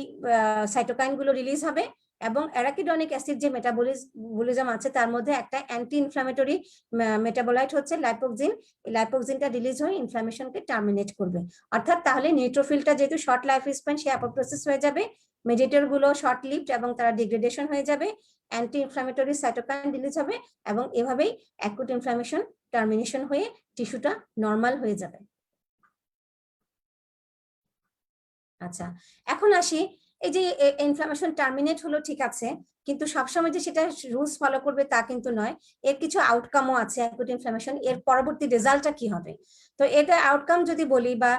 সাইটোকাইন গুলো রিলিজ হবে। এবং অ্যারাকিডনিক অ্যাসিড যে মেটাবলিজম আছে তার মধ্যে একটা অ্যান্টি ইনফ্লামেটরি মেটাবোলাইট হচ্ছে লাইপোক্সিন, এই লাইপোক্সিনটা রিলিজ হয়ে ইনফ্লামেশনকে টার্মিনেট করবে। অর্থাৎ তাহলে নিউট্রোফিলটা যেহেতু শর্ট লাইফ স্প্যান সে অ্যাপোপ্টোসিস হয়ে যাবে, মেডিয়েটর গুলো শর্ট লিভড এবং তারা ডিগ্রেডেশন হয়ে যাবে, অ্যান্টি ইনফ্লামেটরি সাইটোকাইন রিলিজ হবে এবং এভাবেই অ্যাকুট ইনফ্লামেশন টার্মিনেশন হয়ে টিস্যুটা নরমাল হয়ে যাবে। আচ্ছা, এখন আসি, এই যে ইনফ্লামেশন টার্মিনেট হলো ঠিক আছে, কিন্তু সবসময় যে সেটা রুলস ফলো করবে তা কিন্তু নয়, এর কিছু আউটকামও আছে অ্যাকুট ইনফ্লামেশন, এর পরবর্তী রেজাল্টটা কি হবে। তো এটা আউটকাম যদি বলি বা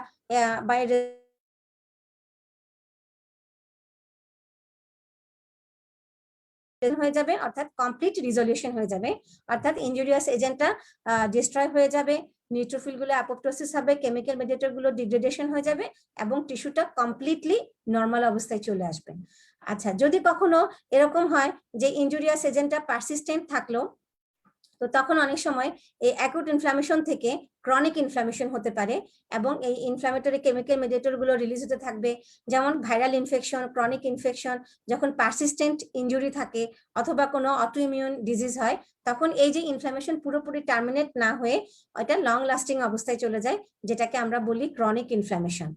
হয়ে যাবে, অর্থাৎ কমপ্লিট রিজলিউশন হয়ে যাবে, অর্থাৎ ইনজুরিয়াস এজেন্টটা ডিস্ট্রয় হয়ে যাবে, নিউট্রোফিল গুলো অ্যাপোপ্টোসিস হবে, কেমিক্যাল মেডিয়েটর গুলো ডিগ্রেডেশন হয়ে যাবে এবং টিস্যুটা কমপ্লিটলি নরমাল অবস্থায় চলে আসবে। আচ্ছা, যদি কখনো এরকম হয় যে ইনজুরিয়াস এজেন্টটা পারসিস্টেন্ট থাকলো, তো তখন অনেক সময় এই অ্যাকুট ইনফ্লামেশন থেকে ক্রনিক ইনফ্লামেশন হতে পারে এবং এই ইনফ্লামেটরি কেমিক্যাল মেডিয়েটর গুলো রিলিজ হতে থাকবে, যেমন ভাইরাল ইনফেকশন, ক্রনিক ইনফেকশন, যখন পারসিস্টেন্ট ইনজুরি থাকে অথবা কোনো অটোইমিউন ডিজিজ হয়, তখন এই যে ইনফ্লামেশন পুরোপুরি টার্মিনেট না হয়ে এটা লং লাস্টিং অবস্থায় চলে যায়, যেটাকে আমরা বলি ক্রনিক ইনফ্লামেশন।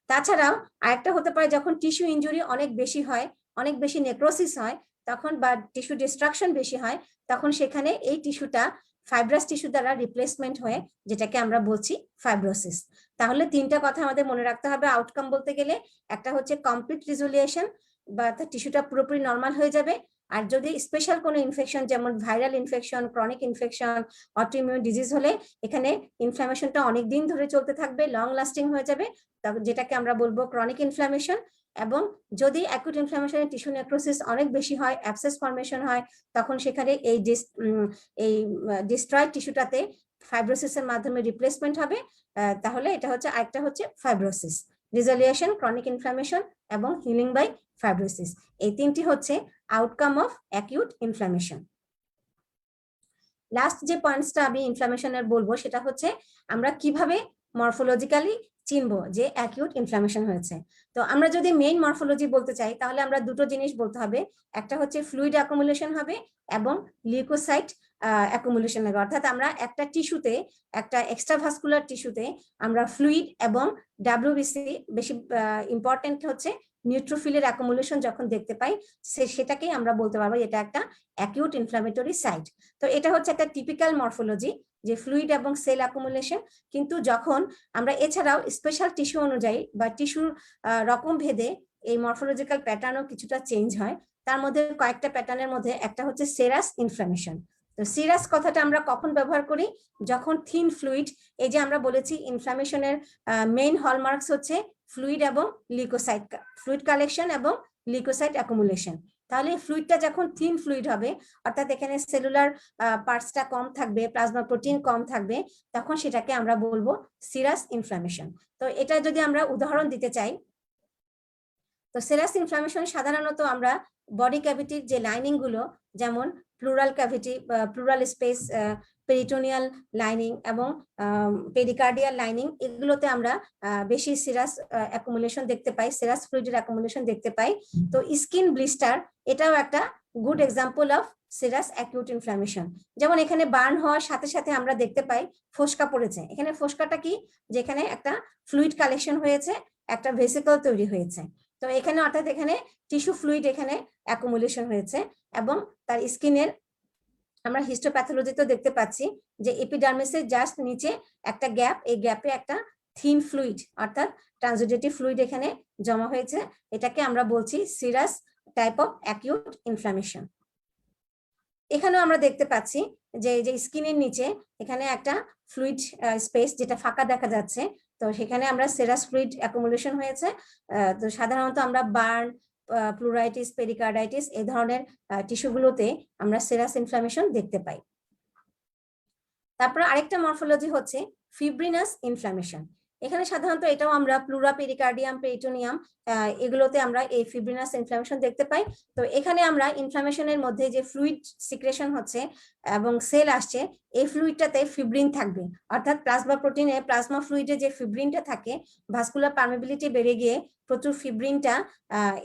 তাছাড়াও আরেকটা হতে পারে যখন টিস্যু ইনজুরি অনেক বেশি হয়, অনেক বেশি নেক্রোসিস হয় তখন, বা টিস্যু ডিস্ট্রাকশন বেশি হয়, তখন সেখানে এই টিস্যুটা ফাইব্রাস টিস্যু দ্বারা রিপ্লেসমেন্ট হয়ে, যেটাকে আমরা বলছি ফাইব্রোসিস। তাহলে তিনটা কথা আমাদের মনে রাখতে হবে আউটকাম বলতে গেলে, একটা হচ্ছে কমপ্লিট রিজলিউশন বা টিস্যুটা পুরোপুরি নরমাল হয়ে যাবে, আর যদি স্পেশাল কোনো ইনফেকশন যেমন viral infection, chronic infection, autoimmune disease হলে এখানে ইনফ্লামেশনটা অনেক দিন ধরে চলতে থাকবে, লং লাস্টিং হয়ে যাবে, যেটাকে আমরা বলবো ক্রনিক ইনফ্লামেশন। এবং যদি অ্যাকুট ইনফ্লামেশনের টিস্যু নেক্রোসিস অনেক বেশি হয়, অ্যাবসেস ফর্মেশন হয়, তখন সেখানে এই ডিস্ট্রয়েড টিস্যুটাতে ফাইব্রোসিসের মাধ্যমে রিপ্লেসমেন্ট হবে। তাহলে এটা হচ্ছে আরেকটা হচ্ছে ফাইব্রোসিস, রিজলিউশন, ক্রনিক ইনফ্লামেশন এবং হিলিং বাই ফাইব্রোসিস। এই তিনটি হচ্ছে outcome of acute inflammation. Last যে পয়েন্টসটা আমি ইনফ্লামেশনের বলবো সেটা হচ্ছে আমরা কিভাবে মরফোলজিক্যালি চিনবো যে অ্যাকিউট ইনফ্লামেশন হয়েছে। তো আমরা যদি মেইন মরফোলজি বলতে চাই তাহলে আমরা দুটো জিনিস বলতে হবে, একটা হচ্ছে ফ্লুইড অ্যাকুমুলেশন হবে এবং লিউকোসাইট অ্যাকুমুলেশন হবে। অর্থাৎ আমরা একটা টিস্যুতে, একটা এক্সট্রাভাস্কুলার টিস্যুতে আমরা ফ্লুইড এবং ডাব্লিউবিসি, বেশি ইম্পর্টেন্ট হচ্ছে নিউট্রোফিলের অ্যাকুমুলেশন যখন দেখতে পাই, সেটাকেই আমরা বলতে পারবো এটা একটা অ্যাকিউট ইনফ্লামেটরি সাইট। তো এটা হচ্ছে একটা টিপিক্যাল মরফোলজি যে ফ্লুইড এবং সেল অ্যাকুমুলেশন। কিন্তু যখন আমরা এছাড়াও স্পেশাল টিস্যু অনুযায়ী বা টিস্যুর রকম ভেদে এই মরফোলজিক্যাল প্যাটার্নও কিছুটা চেঞ্জ হয়। তার মধ্যে কয়েকটা প্যাটার্নের মধ্যে একটা হচ্ছে সেরাস ইনফ্লামেশন। তো সিরাস কথাটা আমরা কখন ব্যবহার করি? যখন থিন ফ্লুইড, এই যে আমরা বলেছি ইনফ্লামেশনের মেইন হলমার্কস হচ্ছে ফ্লুইড এবং লিউকোসাইট, ফ্লুইড কালেকশন এবং লিউকোসাইট অ্যাকুমুলেশন। তাহলে ফ্লুইডটা যখন থিন ফ্লুইড হবে, অর্থাৎ এখানে সেলুলার পার্টসটা কম থাকবে, প্লাজমা প্রোটিন কম থাকবে, তখন সেটাকে আমরা বলবো সিরাস ইনফ্লামেশন। তো এটা যদি আমরা উদাহরণ দিতে চাই, তো সেরাস ইনফ্লামেশন সাধারণত আমরা বডি ক্যাভিটির যে লাইনিং গুলো, যেমন pleural cavity, pleural space, peritoneal lining এবং পেরিকার্ডিয়াল লাইনিং, এগুলোতে আমরা বেশি সিরাস অ্যাকুমুলেশন দেখতে পাই, সিরাস ফ্লুইডের অ্যাকুমুলেশন দেখতে পাই। তো স্কিন ব্লিস্টার এটাও একটা good example of serous acute inflammation. যেমন এখানে বার্ন হওয়ার সাথে সাথে আমরা দেখতে পাই ফোসকা পড়েছে। এখানে ফোসকাটা কি? যেখানে একটা ফ্লুইড কালেকশন হয়েছে, একটা ভেসিকল তৈরি হয়েছে। তো এখানে অর্থাৎ এখানে টিস্যু ফ্লুইড এখানে অ্যাকুমুলেশন হয়েছে এবং তার স্কিনের আমরা হিস্টোপ্যাথোলজিতেও দেখতে পাচ্ছি যে এপিডার্মিসের জাস্ট নিচে একটা গ্যাপ, এই গ্যাপে একটা থিন ফ্লুইড অর্থাৎ ট্রান্সুডেটিভ ফ্লুইড এখানে জমা হয়েছে। এটাকে আমরা বলছি serous type of acute inflammation. এখানেও আমরা দেখতে পাচ্ছি যে স্কিনের নিচে এখানে একটা ফ্লুইড স্পেস যেটা ফাঁকা দেখা যাচ্ছে, তো সেখানে আমরা সেরাস ফ্লুইড অ্যাকুমুলেশন হয়েছে। তো সাধারণত আমরা বার্ন, প্লুরাইটিস, পেরিকার্ডাইটিস এই ধরনের টিস্যুগুলোতে আমরা সেরাস ইনফ্লামেশন দেখতে পাই। তারপর আরেকটা মরফোলজি হচ্ছে ফিব্রিনাস ইনফ্লামেশন। এখানে সাধারণত এটাও আমরা প্লুরা, পেরিকার্ডিয়াম, পেরিটোনিয়াম এগুলোতে আমরা এই ফিব্রিনাস ইনফ্লামেশন দেখতে পাই। তো এখানে আমরা ইনফ্লামেশনের মধ্যে যে ফ্লুইড সিক্রেশন হচ্ছে এবং সেল আসছে, এই ফ্লুইডটাতে ফিব্রিন থাকবে, অর্থাৎ প্লাজমা প্রোটিনে, প্লাজমা ফ্লুইডে যে ফিব্রিনটা থাকে, ভাস্কুলার পারমিবিলিটি বেড়ে গিয়ে প্রচুর ফিব্রিনটা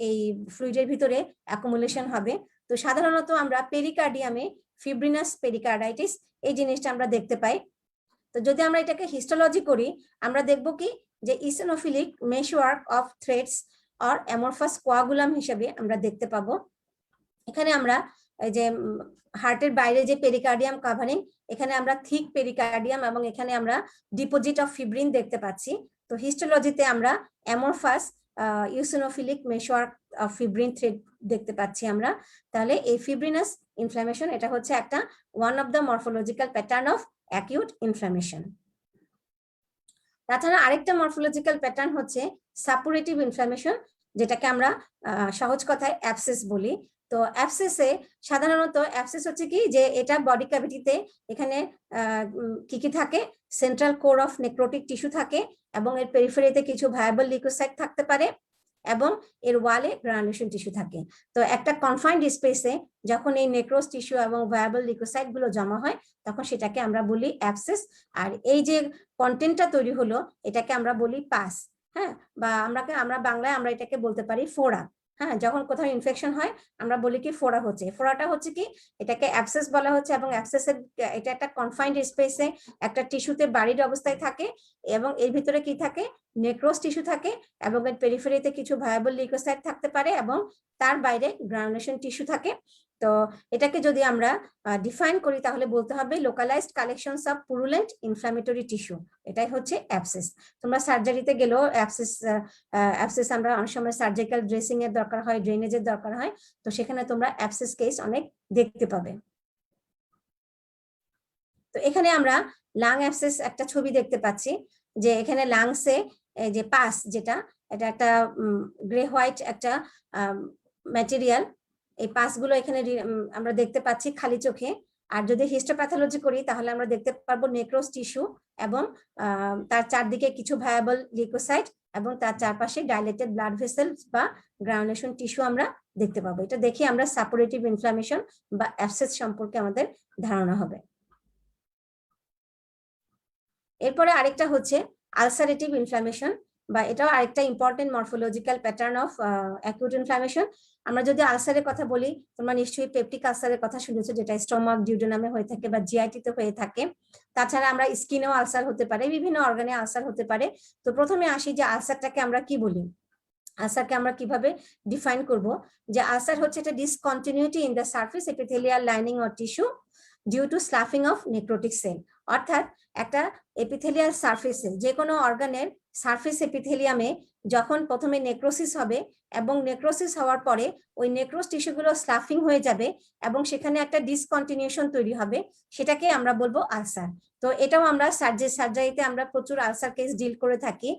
এই ফ্লুইডের ভিতরে অ্যাকুমুলেশন হবে। তো সাধারণত আমরা পেরিকার্ডিয়ামে ফিব্রিনাস পেরিকার্ডাইটিস এই জিনিসটা আমরা দেখতে পাই। তো যদি আমরা এটাকে হিস্টোলজি করি, আমরা দেখব কি যে ইসোনোফিলিক মেশওয়ার্ক অফ থ্রেডস অর অ্যামরফাস কোয়াগুলাম হিসেবে আমরা দেখতে পাবো। এখানে আমরা এই যে হার্টের বাইরে যে পেরিকার্ডিয়াম কাভারিং, এখানে আমরা থিক পেরিকার্ডিয়াম এবং এখানে আমরা ডিপোজিট অফ ফিব্রিন দেখতে পাচ্ছি। তো হিস্টোলজিতে আমরা amorphous eosinophilic মেশওয়ার্ক of fibrin thread দেখতে পাচ্ছি আমরা। তাহলে এই ফিব্রিনাস ইনফ্লামেশন এটা হচ্ছে একটা one of the morphological pattern of acute inflammation. তাছাড়া আরেকটা মরফোলজিক্যাল প্যাটার্ন হচ্ছে সাপুরেটিভ ইনফ্লামেশন, যেটাকে আমরা সহজ কথায় অ্যাবসেস বলি। তো অ্যাবসেসে সাধারণত অ্যাবসেস হচ্ছে কি যে এটা বডি ক্যাভিটিতে এখানে কি কি থাকে, central core of necrotic tissue থাকে এবং এর পেরিফেরিতে কিছু ভায়াবল লিউকোসাইট থাকতে পারে এবং এর ওয়ালে গ্রানুলেশন টিস্যু থাকে। তো একটা কনফাইন্ড স্পেসে যখন এই নেক্রোস টিস্যু এবং ভায়াবল লিউকোসাইট গুলো জমা হয়, তখন সেটাকে আমরা বলি অ্যাবসেস। আর এই যে কন্টেন্টটা তৈরি হলো এটাকে আমরা বলি পাস, হ্যাঁ, বা আমরা বাংলায় আমরা এটাকে বলতে পারি ফোড়া। হ্যাঁ, যখন কোথাও ইনফেকশন হয় আমরা বলি কি ফোড়া হচ্ছে। ফোড়াটা হচ্ছে কি, এটাকে অ্যাবসেস বলা হচ্ছে এবং অ্যাবসেসের এটা একটা কনফাইন্ড স্পেসে একটা টিস্যুতে বাড়ির অবস্থায় থাকে এবং এর ভিতরে কি থাকে, নেক্রোস টিস্যু থাকে এবং এর পেরিফেরিতে কিছু ভায়াবল লিউকোসাইট থাকতে পারে এবং তার বাইরে গ্রানুলেশন টিস্যু থাকে। তো এটাকে যদি আমরা ডিফাইন করি তাহলে বলতে হবে localised collections of purulent inflammatory tissue, এটাই হচ্ছে অ্যাবসেস। তোমরা সার্জারিতে গেলেও অ্যাবসেস আমরা অনেক সময় সার্জিক্যাল ড্রেসিং এর দরকার হয়, ড্রেনেজের দরকার হয়, তো সেখানে তোমরা অ্যাবসেস কেস অনেক দেখতে পাবে। তো এখানে আমরা লাং অ্যাবসেস একটা ছবি দেখতে পাচ্ছি, যে এখানে লাংসে যে পাস, যেটা এটা একটা গ্রে হোয়াইট একটা ম্যাটেরিয়াল, এই পাসগুলো এখানে আমরা দেখতে পাচ্ছি খালি চোখে। আর যদি হিস্টোপ্যাথোলজি করি তাহলে আমরা দেখতে পারবো নেক্রোস টিস্যু এবং তার চারদিকে কিছু ভায়াবল লিউকোসাইট এবং তার চারপাশে ডাইলেটেড ব্লাড ভেসেলস বা গ্রানুলেশন টিস্যু আমরা দেখতে পাবো। এটা দেখে আমরা সাপুরেটিভ ইনফ্লামেশন বা অ্যাবসেস সম্পর্কে আমাদের ধারণা হবে। এরপরে আরেকটা হচ্ছে আলসারেটিভ ইনফ্লামেশন, বা এটাও আরেকটা important morphological pattern of acute inflammation. আমরা যদি আলসারের কথা বলি, তোমরা নিশ্চয়ই পেপটিক আলসারের কথা শুনেছো, যেটা স্টমাক ডিউডেনামে হয়ে থাকে বা জিআইটি তে হয়ে থাকে। তাছাড়া আমরা স্কিনেও আলসার হতে পারে, বিভিন্ন অর্গানে আলসার হতে পারে। তো প্রথমে আসি যে আলসারটাকে আমরা কি বলি, আলসারকে আমরা কিভাবে ডিফাইন করব। যে আলসার হচ্ছে একটা discontinuity in the surface epithelial lining or tissue due to sloughing of necrotic cell. অর্থাৎ একটা এপিথেলিয়াল সারফেসে, যে কোনো অর্গানের সারফেস এপিথেলিয়ামে যখন প্রথমে নেক্রোসিস হবে এবং নেক্রোসিস হওয়ার পরে ওই নেক্রোস টিস্যুগুলো স্লাফিং হয়ে যাবে এবং সেখানে একটা ডিসকন্টিনিউশন তৈরি হবে, সেটাকে আমরা বলবো আলসার। তো এটাও আমরা সার্জারিতে আমরা প্রচুর আলসার কেস ডিল করে থাকি।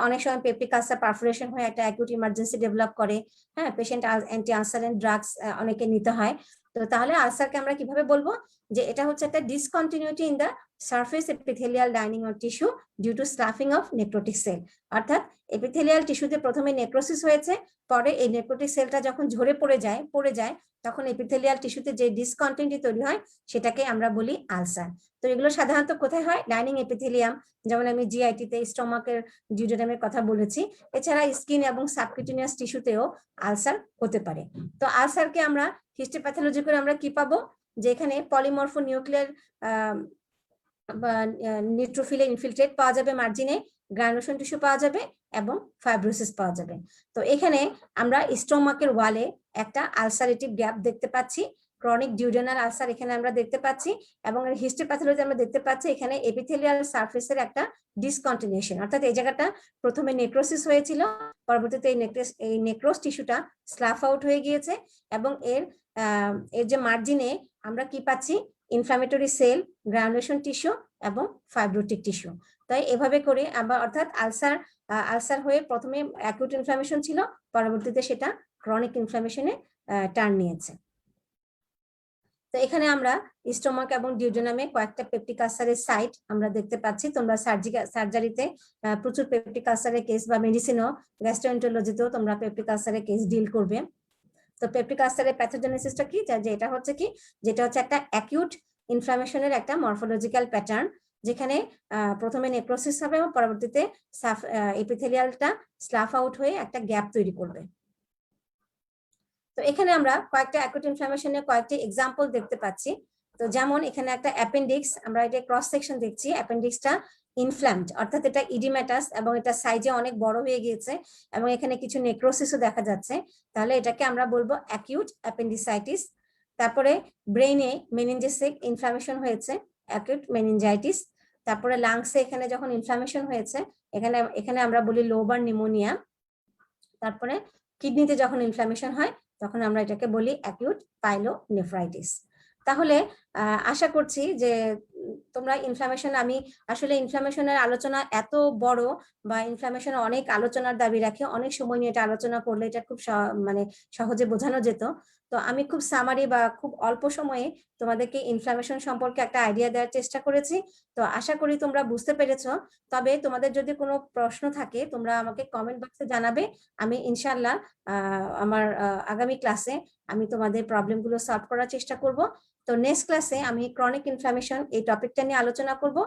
অনেক সময় পেপটিক আলসার পারফোরেশন হয়ে একটা অ্যাকিউট ইমার্জেন্সি ডেভেলপ করে। হ্যাঁ, পেশেন্ট অ্যান্টি আলসারেন্ট ড্রাগস অনেকে নিতে হয়। তো তাহলে আলসারকে আমরা কিভাবে বলবো, যে এটা হচ্ছে একটা discontinuity in the surface epithelial lining or tissue due to sloughing of necrotic cell. অর্থাৎ এপিথেলিয়াল টিস্যুতে প্রথমে নেক্রোসিস হয়েছে, পরে এই নেক্রোটিক সেলটা যখন ঝরে পড়ে যায় তখন এপিথেলিয়াল টিস্যুতে যে ডিসকন্টিনিউটি তৈরি হয় সেটাকে আমরা বলি আলসার। তো এগুলো সাধারণত কোথায় হয়, লাইনিং এপিথেলিয়াম, যেমন আমি জিআইটি তে স্টমাকের ডিউডেনামের কথা বলেছি। এছাড়া স্কিন এবং সাবকিউটেনিয়াস টিস্যুতেও আলসার হতে পারে। তো আলসারকে আমরা হিস্টোপ্যাথোলজি করে আমরা কি পাবো, যে এখানে পলিমরফো নিউক্লিয়ার বা নিউট্রোফিলে ইনফিলট্রেট পাওয়া যাবে মার্জিনে, গ্রানুলেশন টিস্যু পাওয়া যাবে এবং ফাইব্রোসিস পাওয়া যাবে। তো এখানে আমরা স্টোমাকের ওয়ালে একটা আলসারেটিভ গ্যাপ দেখতে পাচ্ছি, ক্রনিক ডিউডেনাল আলসার এখানে আমরা দেখতে পাচ্ছি, এবং হিস্টোপ্যাথোলজি আমরা দেখতে পাচ্ছি এখানে এপিথেলিয়াল সারফেসের একটা ডিসকন্টিনিউশন। অর্থাৎ এই জায়গাটা প্রথমে নেক্রোসিস হয়েছিল, পরবর্তীতে এই নেক্রোস টিস্যুটা স্লাফ আউট হয়ে গিয়েছে এবং এর যে মার্জিনে আমরা কি পাচ্ছি, ইনফ্লামেটরি সেল, গ্রানুলেশন টিস্যু এবং ফাইব্রোটিক টিস্যু। তাই এভাবে করে আমরা, অর্থাৎ আলসার হয়ে প্রথমে অ্যাকিউট ইনফ্লামেশন ছিল, পরবর্তীতে সেটা ক্রনিক ইনফ্লামেশনে টার্ন নিয়েছে। তো এখানে আমরা স্টোমাক এবং ডিউডেনামে কয়েকটা পেপটিক আলসারের সাইট আমরা দেখতে পাচ্ছি। তোমরা সার্জারিতে প্রচুর পেপটিক আলসারের কেস, বা মেডিসিনও গ্যাস্ট্রোএন্টারোলজিতেও তোমরা পেপটিক আলসারের কেস ডিল করবে। তো পেপটিক আলসারের প্যাথোজেনেসিসটা কি, যে এটা হচ্ছে কি, যেটা হচ্ছে একটা অ্যাকিউট ইনফ্লামেশনের একটা মরফোলজিক্যাল প্যাটার্ন, যেখানে প্রথমে নেক্রোসিস হবে এবং পরবর্তীতে এপিথেলিয়ালটা স্লাফ আউট হয়ে একটা গ্যাপ তৈরি করবে। তো এখানে আমরা কয়েকটা অ্যাকিউট ইনফ্লামেশনের কয়েকটি এক্সাম্পল দেখতে পাচ্ছি। তো যেমন এখানে একটা অ্যাপেন্ডিক্স, আমরা এটা ক্রস সেকশন দেখছি, অ্যাপেন্ডিক্সটা ইনফ্ল্যামড, অর্থাৎ এটা ইডিমেটাস এবং এটা সাইজে অনেক বড় হয়ে গিয়েছে এবং এখানে কিছু নেক্রোসিসও দেখা যাচ্ছে। তাহলে এটাকে আমরা বলবো অ্যাকিউট অ্যাপেন্ডিসাইটিস। তারপরে ব্রেইনে মেনিনজেসিক ইনফ্লামেশন হয়েছে, অ্যাকিউট মেনিনজাইটিস। তারপরে লাংসে এখানে যখন ইনফ্লামেশন হয়েছে, এখানে আমরা বলি লোবার নিউমোনিয়া। তারপরে কিডনিতে যখন ইনফ্লামেশন হয় তখন আমরা এটাকে বলি অ্যাকিউট পাইলোনেফ্রাইটিস। তাহলে আশা করছি যে তোমরা ইনফ্লামেশন, আমি আসলে ইনফ্লামেশনের আলোচনা এত বড়, বা ইনফ্লামেশনের অনেক আলোচনার দাবি রাখে, অনেক সময় নিয়ে এটা আলোচনা করলে এটা খুব মানে সহজে বোঝানো যেত। তো আমি খুব সামারি বা খুব অল্প সময়ে তোমাদেরকে ইনফ্লামেশন সম্পর্কে একটা আইডিয়া দেওয়ার চেষ্টা করেছি। তো আশা করি তোমরা বুঝতে পেরেছো। তবে তোমাদের যদি কোনো প্রশ্ন থাকে তোমরা আমাকে কমেন্ট বক্সে জানাবে। আমি ইনশাআল্লাহ আমার আগামী ক্লাসে আমি তোমাদের প্রবলেমগুলো সলভ করার চেষ্টা করব। তো নেক্সট ক্লাসে আমি ক্রনিক ইনফ্লামেশন এই টপিকটা নিয়ে আলোচনা করব,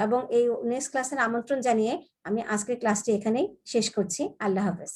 এবং এই নেক্সট ক্লাসের আমন্ত্রণ জানিয়ে আমি আজকের ক্লাসটি এখানেই শেষ করছি। আল্লাহ হাফেজ।